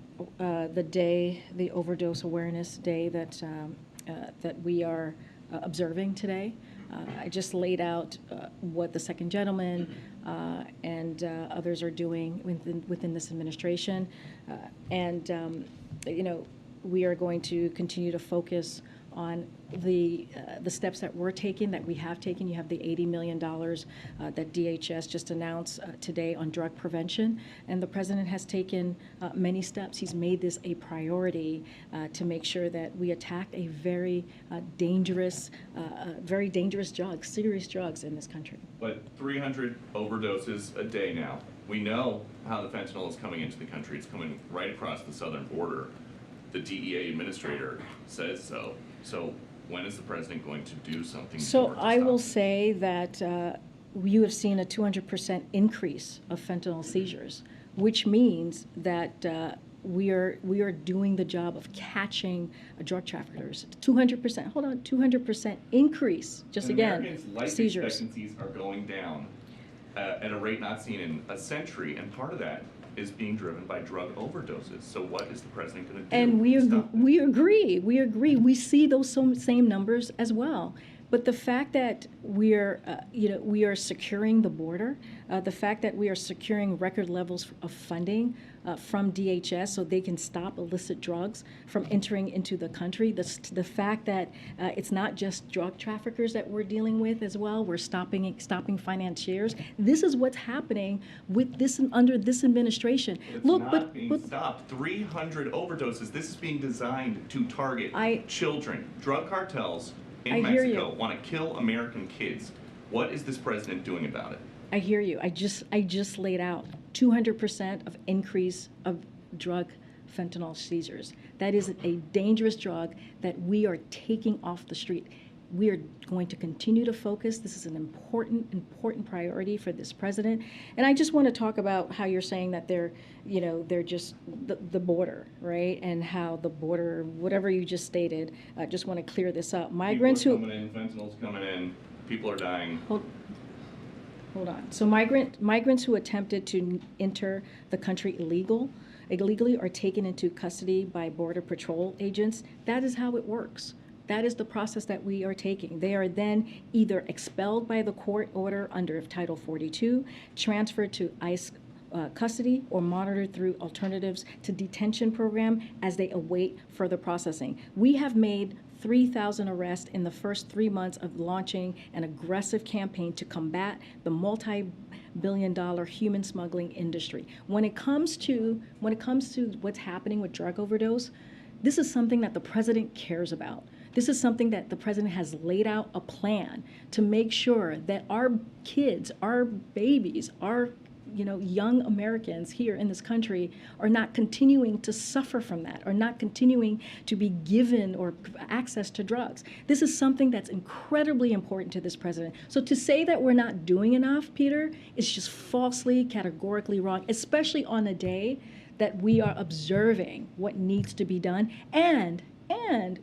overdose awareness day that we are observing today. I just laid out what the second gentleman and others are doing within this administration, we are going to continue to focus on the steps that we're taking, that we have taken. You have the $80 million that DHS just announced today on drug prevention, and the president has taken many steps. He's made this a priority to make sure that we attack a very dangerous drugs, serious drugs in this country. But 300 overdoses a day now. We know how the fentanyl is coming into the country. It's coming right across the southern border. The DEA administrator says so. So when is the president going to do something? So I will say that you have seen a 200% increase of fentanyl seizures, which means that we are doing the job of catching drug traffickers. 200%. Hold on, 200% increase. Just and again, Americans' life seizures. expectancies are going down at a rate not seen in a century, and part of that is being driven by drug overdoses. So what is the president going to do? And we agree. We see those same numbers as well. But the fact that we are securing the border, the fact that we are securing record levels of funding from DHS so they can stop illicit drugs from entering into the country, the fact that it's not just drug traffickers that we're dealing with as well, we're stopping financiers. This is what's happening with this under this administration. It's Look, not being stopped. 300 overdoses. This is being designed to target children. Drug cartels in Mexico want to kill American kids. What is this president doing about it? I hear you. I just laid out 200% of increase of drug fentanyl seizures. That is a dangerous drug that we are taking off the street. We are going to continue to focus. This is an important priority for this president. And I just want to talk about how you're saying that they're just the border, right? And how the border, whatever you just stated, I just want to clear this up. Migrants people are coming in, fentanyl's coming in, people are dying. Hold on. So migrants who attempted to enter the country illegally are taken into custody by Border Patrol agents. That is how it works. That is the process that we are taking. They are then either expelled by the court order under Title 42, transferred to ICE custody, or monitored through alternatives to detention program as they await further processing. We have made 3,000 arrests in the first 3 months of launching an aggressive campaign to combat the multi-billion-dollar human smuggling industry. When it comes to what's happening with drug overdose, this is something that the president cares about. This is something that the president has laid out a plan to make sure that our kids, our babies, our young Americans here in this country are not continuing to suffer from that, or not continuing to be given or access to drugs. This is something that's incredibly important to this president. So to say that we're not doing enough, Peter, is just falsely, categorically wrong, especially on a day that we are observing what needs to be done. And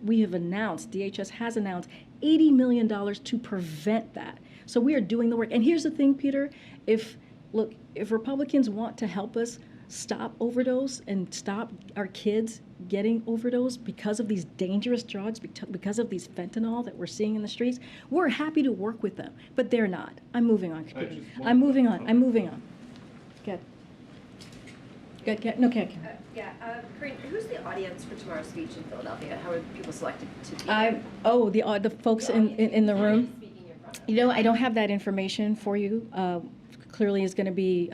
we have announced, DHS has announced $80 million to prevent that. So we are doing the work. And here's the thing, Peter, if Republicans want to help us stop overdose and stop our kids getting overdose because of these dangerous drugs, because of these fentanyl that we're seeing in the streets, we're happy to work with them. But they're not. I'm moving on. I'm moving on. Good. No, okay. Karine, who's the audience for tomorrow's speech in Philadelphia? How are people selected to be there? The folks in the room. I don't have that information for you. Clearly, is going to be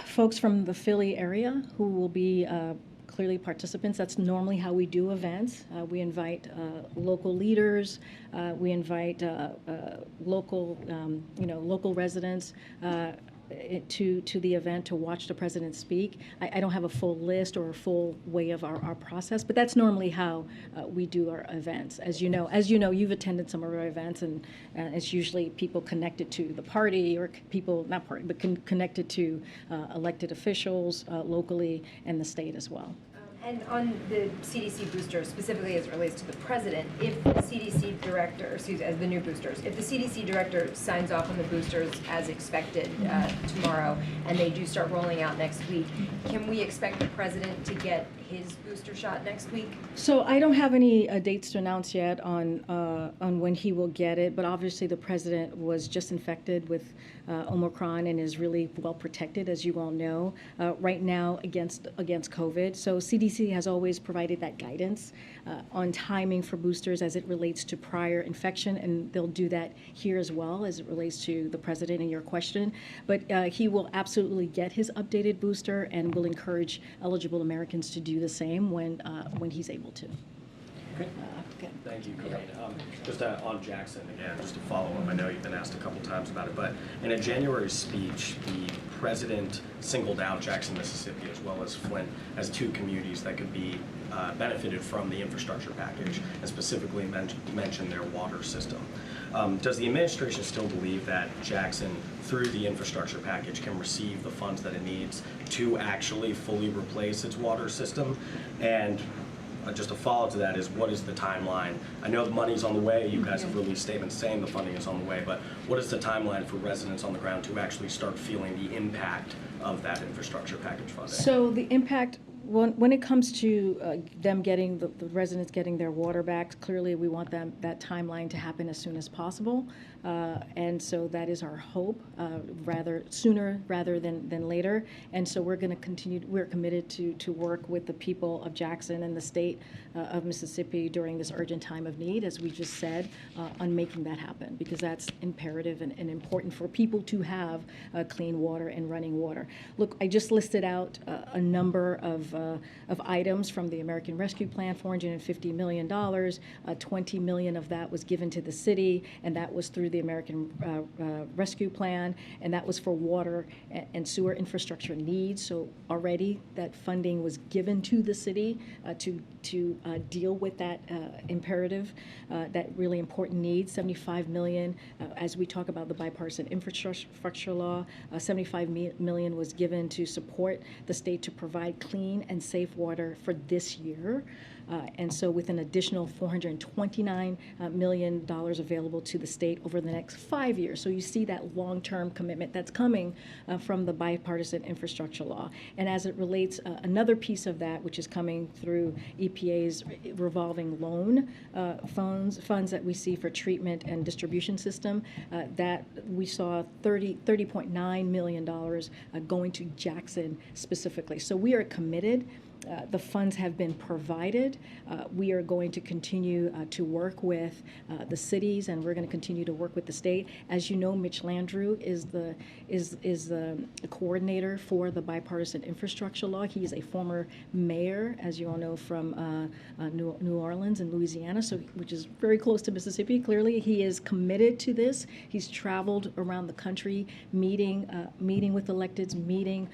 folks from the Philly area who will be clearly participants. That's normally how we do events. We invite local leaders. We invite local residents to the event to watch the president speak. I don't have a full list or a full way of our process, but that's normally how we do our events. As you know, you've attended some of our events, and it's usually people connected to the party, or people, not party, but connected to elected officials locally and the state as well. And on the CDC boosters, specifically as it relates to the president, if the CDC director, as the new boosters, if the CDC director signs off on the boosters as expected tomorrow, and they do start rolling out next week, can we expect the president to get his booster shot next week? So I don't have any dates to announce yet on when he will get it, but obviously the president was just infected with Omicron and is really well protected, as you all know, right now against COVID. So CDC has always provided that guidance on timing for boosters as it relates to prior infection, and they'll do that here as well as it relates to the president and your question. But he will absolutely get his updated booster, and will encourage eligible Americans to do the same when he's able to. Okay. Thank you, Karine. Just on Jackson again, just to follow up, I know you've been asked a couple times about it, but in a January speech, the president singled out Jackson, Mississippi, as well as Flint, as two communities that could be benefited from the infrastructure package, and specifically mentioned their water system. Does the administration still believe that Jackson, through the infrastructure package, can receive the funds that it needs to actually fully replace its water system? And just a follow-up to that is, what is the timeline? I know the money's on the way. You guys have released statements saying the funding is on the way, but what is the timeline for residents on the ground to actually start feeling the impact of that infrastructure package funding? So the impact when it comes to them getting, the residents getting their water back, clearly we want that timeline to happen as soon as possible. And so that is our hope, rather sooner rather than later. And so we're going to continue, we're committed to work with the people of Jackson and the state of Mississippi during this urgent time of need, as we just said, on making that happen, because that's imperative and important for people to have clean water and running water. Look, I just listed out a number of items from the American Rescue Plan, $450 million. 20 million of that was given to the city, and that was through the American Rescue Plan, and that was for water and sewer infrastructure needs. So already that funding was given to the city to deal with that imperative, that really important need. 75 million, as we talk about the bipartisan infrastructure law, 75 million was given to support the state to provide clean and safe water for this year. And so with an additional $429 million available to the state over the next 5 years. So you see that long-term commitment that's coming from the bipartisan infrastructure law. And as it relates, another piece of that, which is coming through EPA's revolving loan funds that we see for treatment and distribution system, that we saw $30.9 million going to Jackson specifically. So we are committed. The funds have been provided. We are going to continue to work with the cities, and we're going to continue to work with the state. As you know, Mitch Landrieu is the coordinator for the bipartisan infrastructure law. He is a former mayor, as you all know, from New Orleans and Louisiana, so which is very close to Mississippi. Clearly, he is committed to this. He's traveled around the country, meeting with electeds, meeting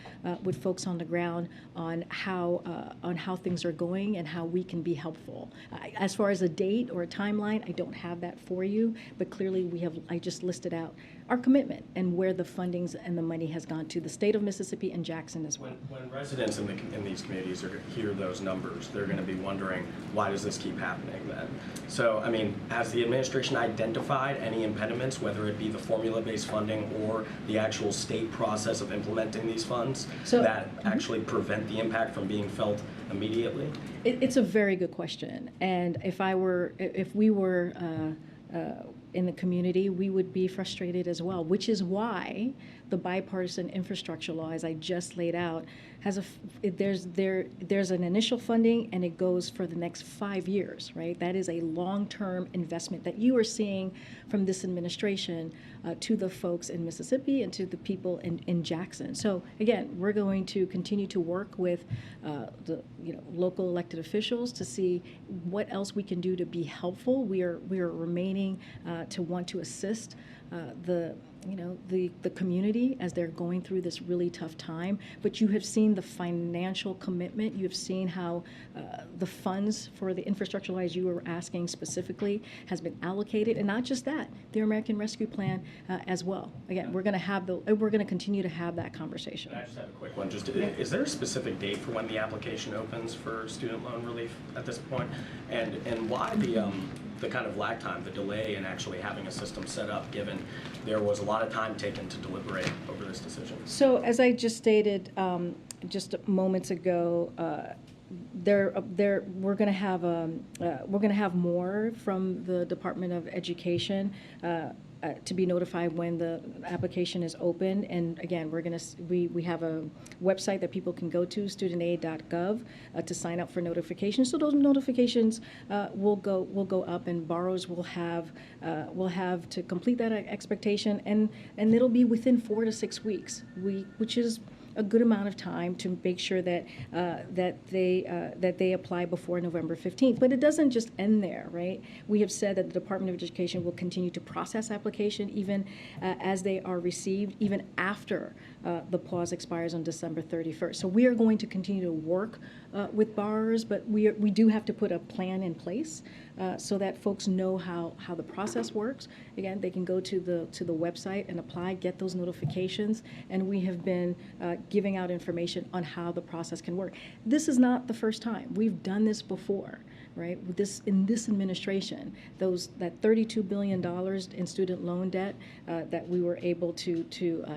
with folks on the ground on how things are going and how we can be helpful. As far as a date or a timeline, I don't have that for you, but clearly I just listed out our commitment and where the fundings and the money has gone to the state of Mississippi and Jackson as well. When residents in these communities hear those numbers, they're going to be wondering, why does this keep happening then? So, I mean, has the administration identified any impediments, whether it be the formula-based funding or the actual state process of implementing these funds, that actually prevent the impact from being felt immediately? It's a very good question. And if we were in the community, we would be frustrated as well, which is why the bipartisan infrastructure law, as I just laid out, has there's an initial funding and it goes for the next 5 years, right? That is a long-term investment that you are seeing from this administration to the folks in Mississippi and to the people in Jackson. So again, we're going to continue to work with the local elected officials to see what else we can do to be helpful. We are remaining to want to assist the community as they're going through this really tough time. But you have seen the financial commitment. You have seen how the funds for the infrastructure law, as you were asking specifically, has been allocated, and not just that, the American Rescue Plan as well. Again, we're going to continue to have that conversation. I just have a quick one. Is there a specific date for when the application opens for student loan relief at this point, and why the kind of lag time, the delay in actually having a system set up, given there was a lot of time taken to deliberate over this decision? So as I just stated just moments ago, we're going to have more from the Department of Education to be notified when the application is open. And again, we have a website that people can go to, studentaid.gov, to sign up for notifications. So those notifications will go up, and borrowers will have to complete that expectation, and it'll be within 4 to 6 weeks, which is a good amount of time to make sure that they apply before November 15th. But it doesn't just end there, right? We have said that the Department of Education will continue to process application even as they are received, even after the pause expires on December 31st. So we are going to continue to work with borrowers, but we do have to put a plan in place so that folks know how the process works. Again, they can go to the website and apply, get those notifications, and we have been giving out information on how the process can work. This is not the first time. We've done this before, right? In this administration, that $32 billion in student loan debt that we were able to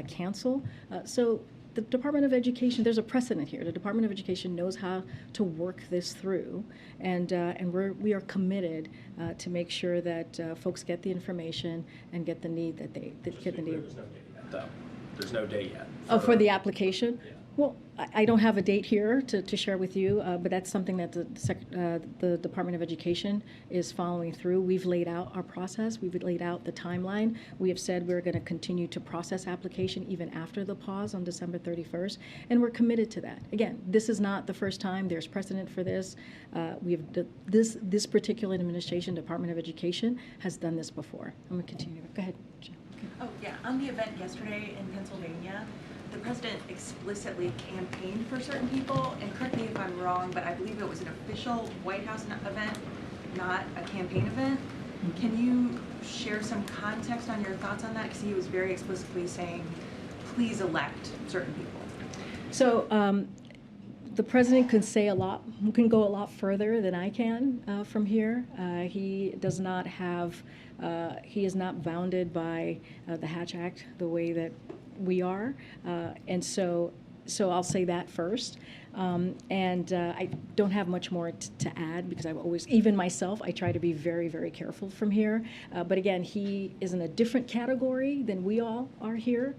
cancel. So the Department of Education, there's a precedent here. The Department of Education knows how to work this through, and we are committed to make sure that folks get the information and get the need that they get the need. There's no date yet, though. There's no date yet. Oh, for the application? Well, I don't have a date here to share with you, but that's something that the Department of Education is following through. We've laid out our process. We've laid out the timeline. We have said we're going to continue to process application even after the pause on December 31st, and we're committed to that. Again, this is not the first time. There's precedent for this. This particular administration, Department of Education, has done this before. I'm going to continue. Go ahead, Jen. Oh, yeah. On the event yesterday in Pennsylvania, the president explicitly campaigned for certain people, and correct me if I'm wrong, but I believe it was an official White House event, not a campaign event. Can you share some context on your thoughts on that? Because he was very explicitly saying, please elect certain people. So the president can say a lot, can go a lot further than I can from here. He does not have, he is not bounded by the Hatch Act the way that we are, and so I'll say that first. I don't have much more to add because I've always, even myself, I try to be very, very careful from here. But again, he is in a different category than we all are here,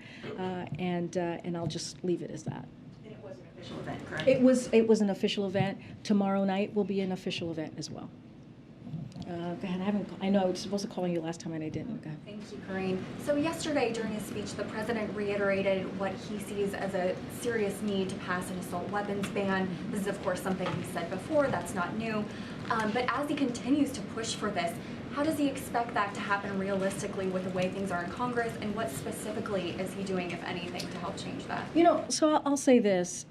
and I'll just leave it as that. And it was an official event, correct? It was an official event. Tomorrow night will be an official event as well. Go ahead. I know I was supposed to call you last time and I didn't. Go ahead. Thank you, Karine. So yesterday during his speech, the president reiterated what he sees as a serious need to pass an assault weapons ban. This is, of course, something he said before. That's not new. But as he continues to push for this, how does he expect that to happen realistically with the way things are in Congress? And what specifically is he doing, if anything, to help change that? So I'll say this.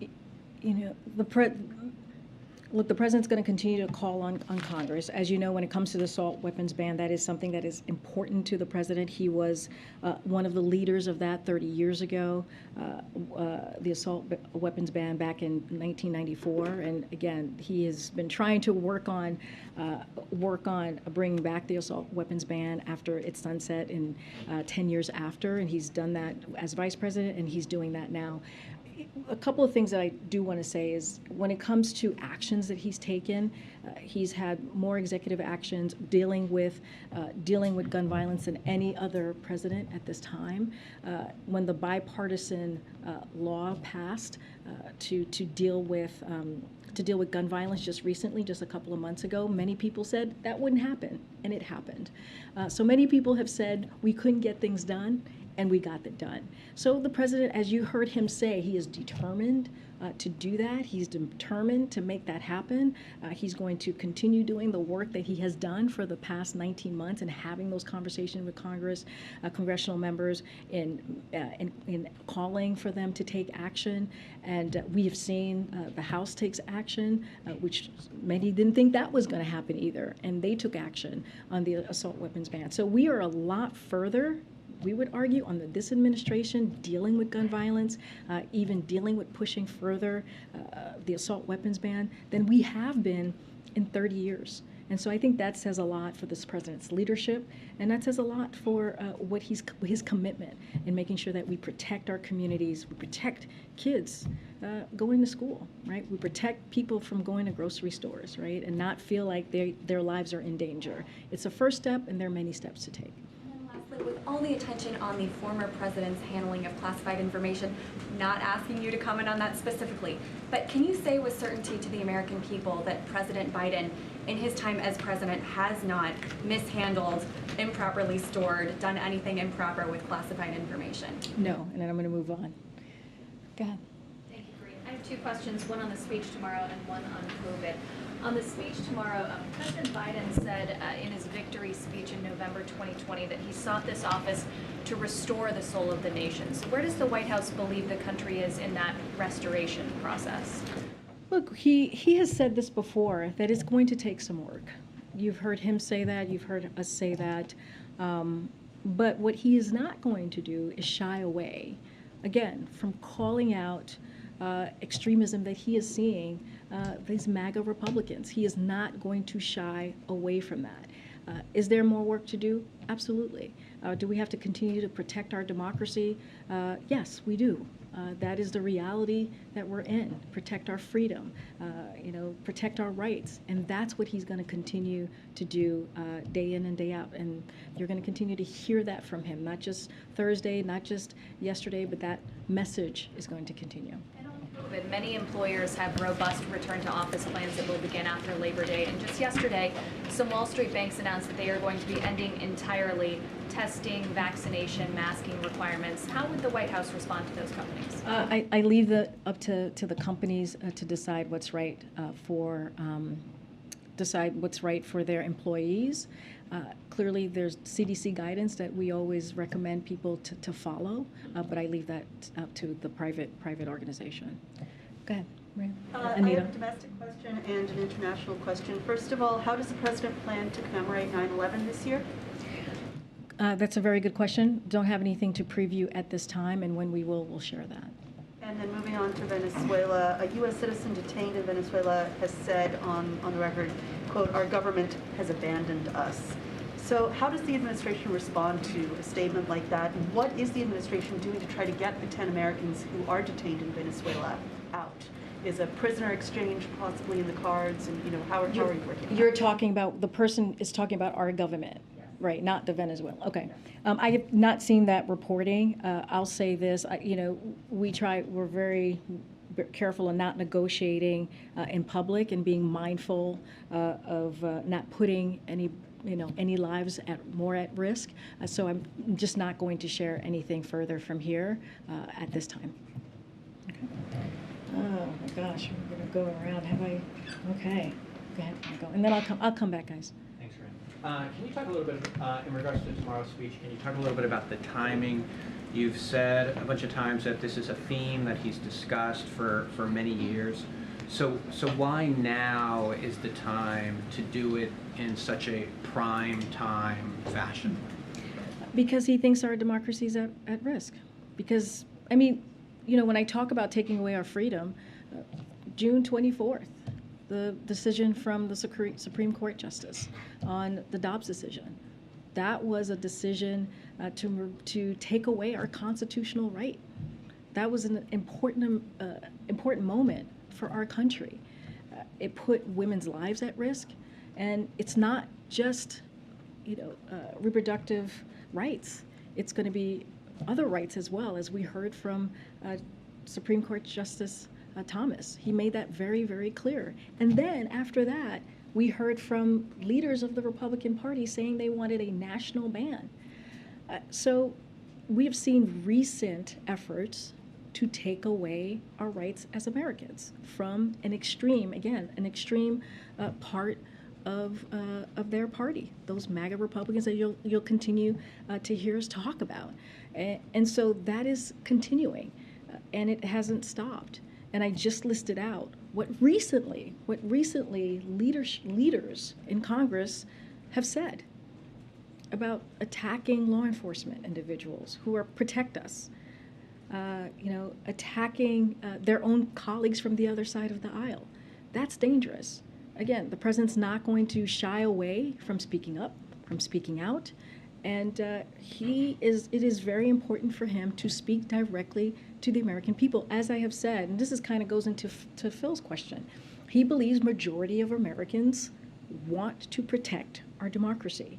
Look, the president's going to continue to call on Congress. As you know, when it comes to the assault weapons ban, that is something that is important to the president. He was one of the leaders of that 30 years ago, the assault weapons ban back in 1994. And again, he has been trying to work on bringing back the assault weapons ban after its sunset in 10 years after. And he's done that as vice president, and he's doing that now. A couple of things that I do want to say is when it comes to actions that he's taken, he's had more executive actions dealing with gun violence than any other president at this time. When the bipartisan law passed to deal with gun violence just recently, just a couple of months ago, many people said that wouldn't happen, and it happened. So many people have said we couldn't get things done, and we got that done. So the president, as you heard him say, he is determined to do that. He's determined to make that happen. He's going to continue doing the work that he has done for the past 19 months and having those conversations with Congress, congressional members, in calling for them to take action. And we have seen the House takes action, which many didn't think that was going to happen either. And they took action on the assault weapons ban. So we are a lot further, we would argue, on this administration dealing with gun violence, even dealing with pushing further the assault weapons ban than we have been in 30 years. And so I think that says a lot for this president's leadership, and that says a lot for his commitment in making sure that we protect our communities, we protect kids going to school, right? We protect people from going to grocery stores, right, and not feel like their lives are in danger. It's a first step, and there are many steps to take. With all the attention on the former president's handling of classified information, not asking you to comment on that specifically, but can you say with certainty to the American people that President Biden, in his time as president, has not mishandled, improperly stored, done anything improper with classified information? No, and then I'm going to move on. Go ahead. Thank you, Karine. I have two questions, one on the speech tomorrow and one on COVID. On the speech tomorrow, President Biden said in his victory speech in November 2020 that he sought this office to restore the soul of the nation. So where does the White House believe the country is in that restoration process? Look, he has said this before, that it's going to take some work. You've heard him say that, you've heard us say that. But what he is not going to do is shy away, again, from calling out extremism that he is seeing these MAGA Republicans. He is not going to shy away from that. Is there more work to do? Absolutely. Do we have to continue to protect our democracy? Yes, we do. That is the reality that we're in. Protect our freedom, protect our rights. And that's what he's going to continue to do day in and day out. And you're going to continue to hear that from him, not just Thursday, not just yesterday, but that message is going to continue. COVID, many employers have robust return to office plans that will begin after Labor Day. And just yesterday, some Wall Street banks announced that they are going to be ending entirely testing, vaccination, masking requirements. How would the White House respond to those companies? I leave that up to the companies to decide what's right for their employees. Clearly, there's CDC guidance that we always recommend people to follow, but I leave that up to the private organization. Go ahead, Maria. Anita. I have a domestic question and an international question. First of all, how does the president plan to commemorate 9/11 this year? That's a very good question. Don't have anything to preview at this time, and when we will, we'll share that. And then moving on to Venezuela, a U.S. citizen detained in Venezuela has said on the record, quote, "Our government has abandoned us." So how does the administration respond to a statement like that? And what is the administration doing to try to get the 10 Americans who are detained in Venezuela out? Is a prisoner exchange possibly in the cards? And how are you working? You're talking about, the person is talking about our government, right? Not the Venezuela. Okay. I have not seen that reporting. I'll say this. We're very careful in not negotiating in public and being mindful of not putting any lives more at risk. So I'm just not going to share anything further from here at this time. Okay. Oh my gosh, we're going to go around. Okay. Go ahead, go. And then I'll come back, guys. Thanks, Karine. Can you talk a little bit, in regards to tomorrow's speech, can you talk a little bit about the timing? You've said a bunch of times that this is a theme that he's discussed for many years. So why now is the time to do it in such a prime time fashion? Because he thinks our democracy is at risk. Because, when I talk about taking away our freedom, June 24th, the decision from the Supreme Court Justice on the Dobbs decision, that was a decision to take away our constitutional right. That was an important moment for our country. It put women's lives at risk, and it's not just reproductive rights. It's going to be other rights as well, as we heard from Supreme Court Justice Thomas. He made that very, very clear. And then after that, we heard from leaders of the Republican Party saying they wanted a national ban. So we have seen recent efforts to take away our rights as Americans from an extreme part of their party, those MAGA Republicans that you'll continue to hear us talk about. And so that is continuing, and it hasn't stopped. And I just listed out what recently leaders in Congress have said about attacking law enforcement individuals who protect us, attacking their own colleagues from the other side of the aisle. That's dangerous. Again, the president's not going to shy away from speaking up, from speaking out, and it is very important for him to speak directly to the American people. As I have said, and this kind of goes into Phil's question, he believes majority of Americans want to protect our democracy.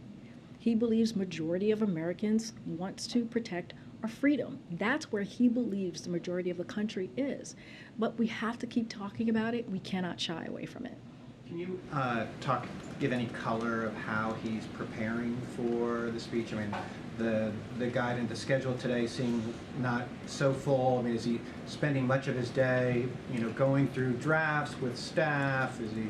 He believes majority of Americans wants to protect our freedom. That's where he believes the majority of the country is. But we have to keep talking about it. We cannot shy away from it. Can you give any color of how he's preparing for the speech? The guidance, the schedule today seemed not so full. Is he spending much of his day, going through drafts with staff? Is he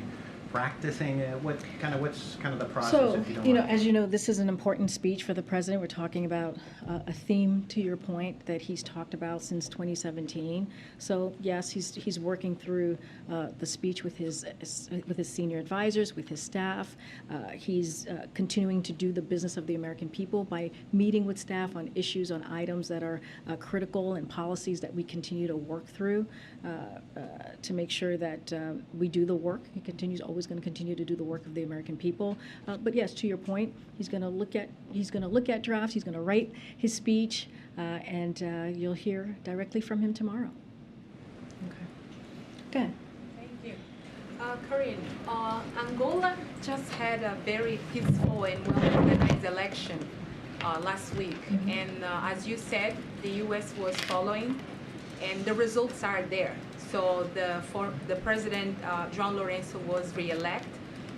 practicing it? What's kind of the process? So, if you don't mind? as you know, this is an important speech for the president. We're talking about a theme, to your point, that he's talked about since 2017. So, yes, he's working through the speech with his senior advisors, with his staff. He's continuing to do the business of the American people by meeting with staff on issues, on items that are critical, and policies that we continue to work through to make sure that we do the work. He continues always was going to continue to do the work of the American people. But yes, to your point, he's going to look at drafts. He's going to write his speech, and you'll hear directly from him tomorrow. Okay. Go ahead. Thank you. Karine, Angola just had a very peaceful and well-organized election last week. And as you said, the U.S. was following, and the results are there. So the president, João Lourenço, was re-elected,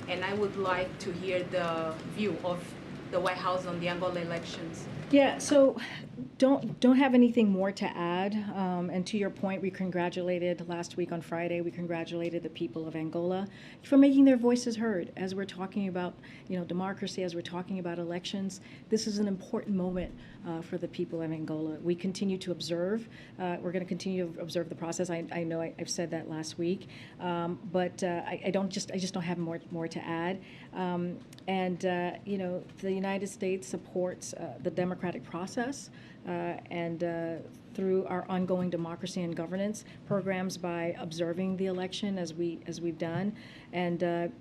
and I would like to hear the view of the White House on the Angola elections. Yeah, so don't have anything more to add. And to your point, we congratulated last week on Friday. We congratulated the people of Angola for making their voices heard as we're talking about, democracy, as we're talking about elections. This is an important moment for the people of Angola. We continue to observe. We're going to continue to observe the process. I know I've said that last week, but I just don't have more to add. The United States supports the democratic process and through our ongoing democracy and governance programs by observing the election as we've done, and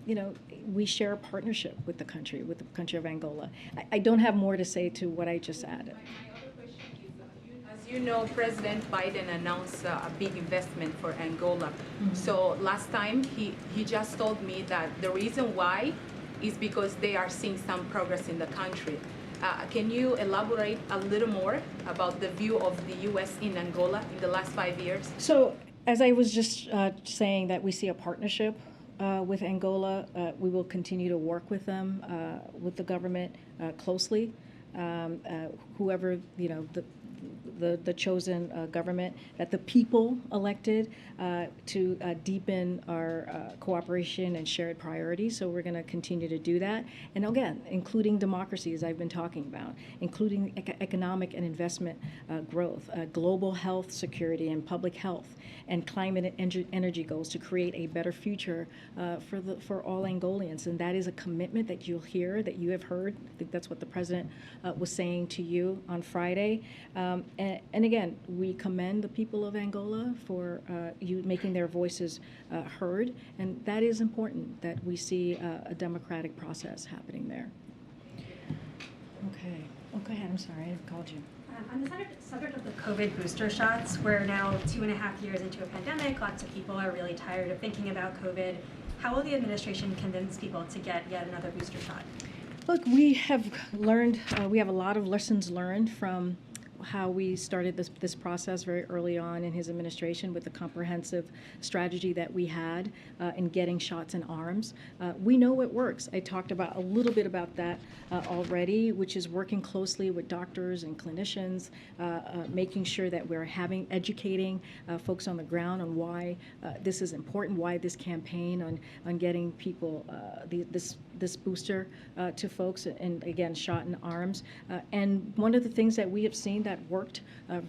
we share a partnership with the country of Angola. I don't have more to say to what I just added. As you know, President Biden announced a big investment for Angola. So last time he just told me that the reason why is because they are seeing some progress in the country. Can you elaborate a little more about the view of the U.S. in Angola in the last 5 years? So, as I was just saying, that we see a partnership with Angola. We will continue to work with them, with the government closely. Whoever, the chosen government that the people elected to deepen our cooperation and shared priorities. So we're going to continue to do that. And again, including democracy, as I've been talking about, including economic and investment growth, global health security and public health, and climate and energy goals to create a better future for all Angolians. And that is a commitment that you'll hear, that you have heard. I think that's what the president was saying to you on Friday. And again, we commend the people of Angola for you making their voices heard, and that is important, that we see a democratic process happening there. Okay. Oh, go ahead. I'm sorry, I called you. On the subject of the COVID booster shots, we're now 2.5 years into a pandemic. Lots of people are really tired of thinking about COVID. How will the administration convince people to get yet another booster shot? Look, we have learned, we have a lot of lessons learned from how we started this process very early on in his administration with the comprehensive strategy that we had in getting shots in arms. We know it works. I talked about a little bit about that already, which is working closely with doctors and clinicians, making sure that we're educating folks on the ground on why this is important, why this campaign on getting people this booster to folks, and again, shot in arms. And one of the things that we have seen that worked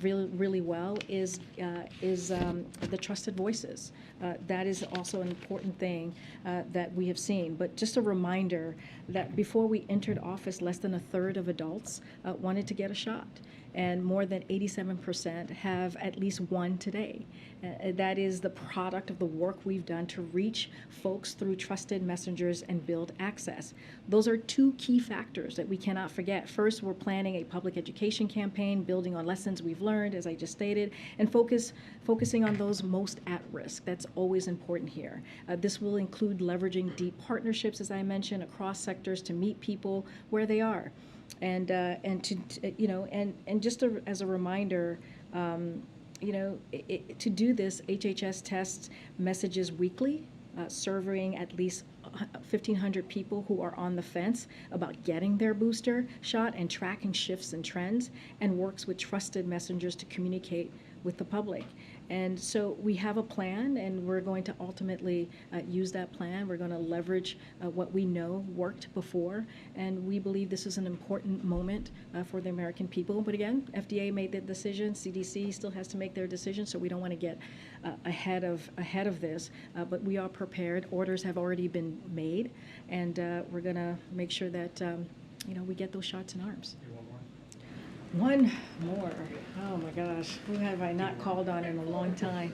really well is the trusted voices. That is also an important thing that we have seen. But just a reminder that before we entered office, less than a third of adults wanted to get a shot, and more than 87% have at least one today. That is the product of the work we've done to reach folks through trusted messengers and build access. Those are two key factors that we cannot forget. First, we're planning a public education campaign, building on lessons we've learned, as I just stated, and focusing on those most at risk. That's always important here. This will include leveraging deep partnerships, as I mentioned, across sectors to meet people where they are. And just as a reminder, to do this, HHS tests messages weekly, surveying at least 1,500 people who are on the fence about getting their booster shot and tracking shifts and trends, and works with trusted messengers to communicate with the public. And so we have a plan, and we're going to ultimately use that plan. We're going to leverage what we know worked before, and we believe this is an important moment for the American people. But again, FDA made the decision. CDC still has to make their decision, so we don't want to get ahead of this. But we are prepared. Orders have already been made, and we're going to make sure that we get those shots in arms. One more. Oh my gosh, who have I not called on in a long time?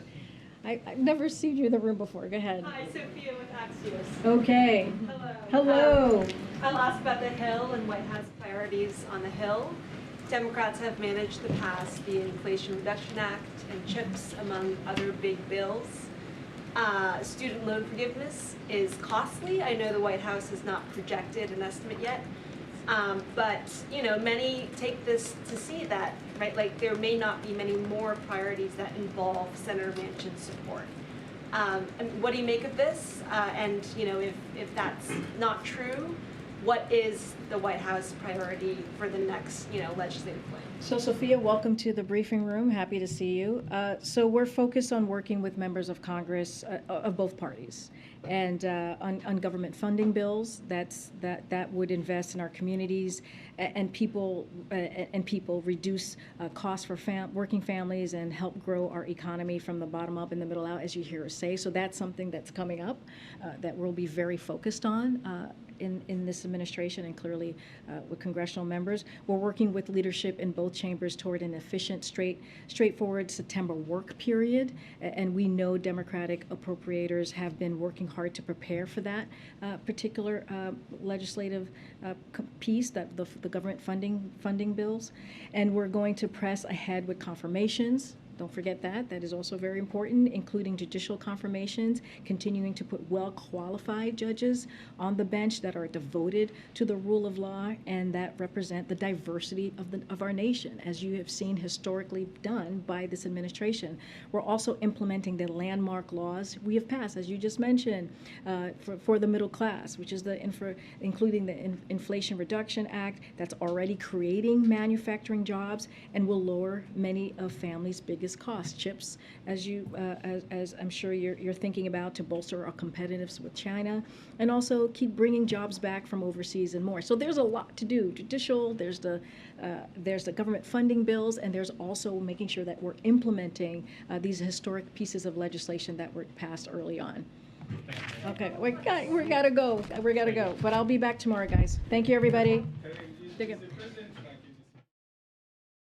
I've never seen you in the room before. Go ahead. Hi, Sophia with Axios. Okay. Hello. Hello. I'll ask about the Hill and White House priorities on the Hill. Democrats have managed to pass the Inflation Reduction Act and CHIPS, among other big bills. Student loan forgiveness is costly. I know the White House has not projected an estimate yet. But, you know, many take this to see that, right, like there may not be many more priorities that involve Senator Manchin's support. And what do you make of this? And, you know, if that's not true, what is the White House priority for the next, you know, legislative plan? So Sophia, welcome to the briefing room. Happy to see you. So we're focused on working with members of Congress of both parties, and on government funding bills that would invest in our communities and people reduce costs for working families and help grow our economy from the bottom up and the middle out, as you hear us say. So that's something that's coming up that we'll be very focused on. In this administration and clearly with congressional members. We're working with leadership in both chambers toward an efficient, straightforward September work period. And we know Democratic appropriators have been working hard to prepare for that particular legislative piece, that the government funding bills. And we're going to press ahead with confirmations. Don't forget that. That is also very important, including judicial confirmations, continuing to put well-qualified judges on the bench that are devoted to the rule of law and that represent the diversity of our nation, as you have seen historically done by this administration. We're also implementing the landmark laws we have passed, as you just mentioned, for the middle class, which is including the Inflation Reduction Act that's already creating manufacturing jobs and will lower many of families' biggest costs. CHIPS, as I'm sure you're thinking about, to bolster our competitiveness with China, and also keep bringing jobs back from overseas and more. So there's a lot to do. Judicial, there's the government funding bills, and there's also making sure that we're implementing these historic pieces of legislation that were passed early on. Okay, we gotta go. But I'll be back tomorrow, guys. Thank you, everybody. Take care.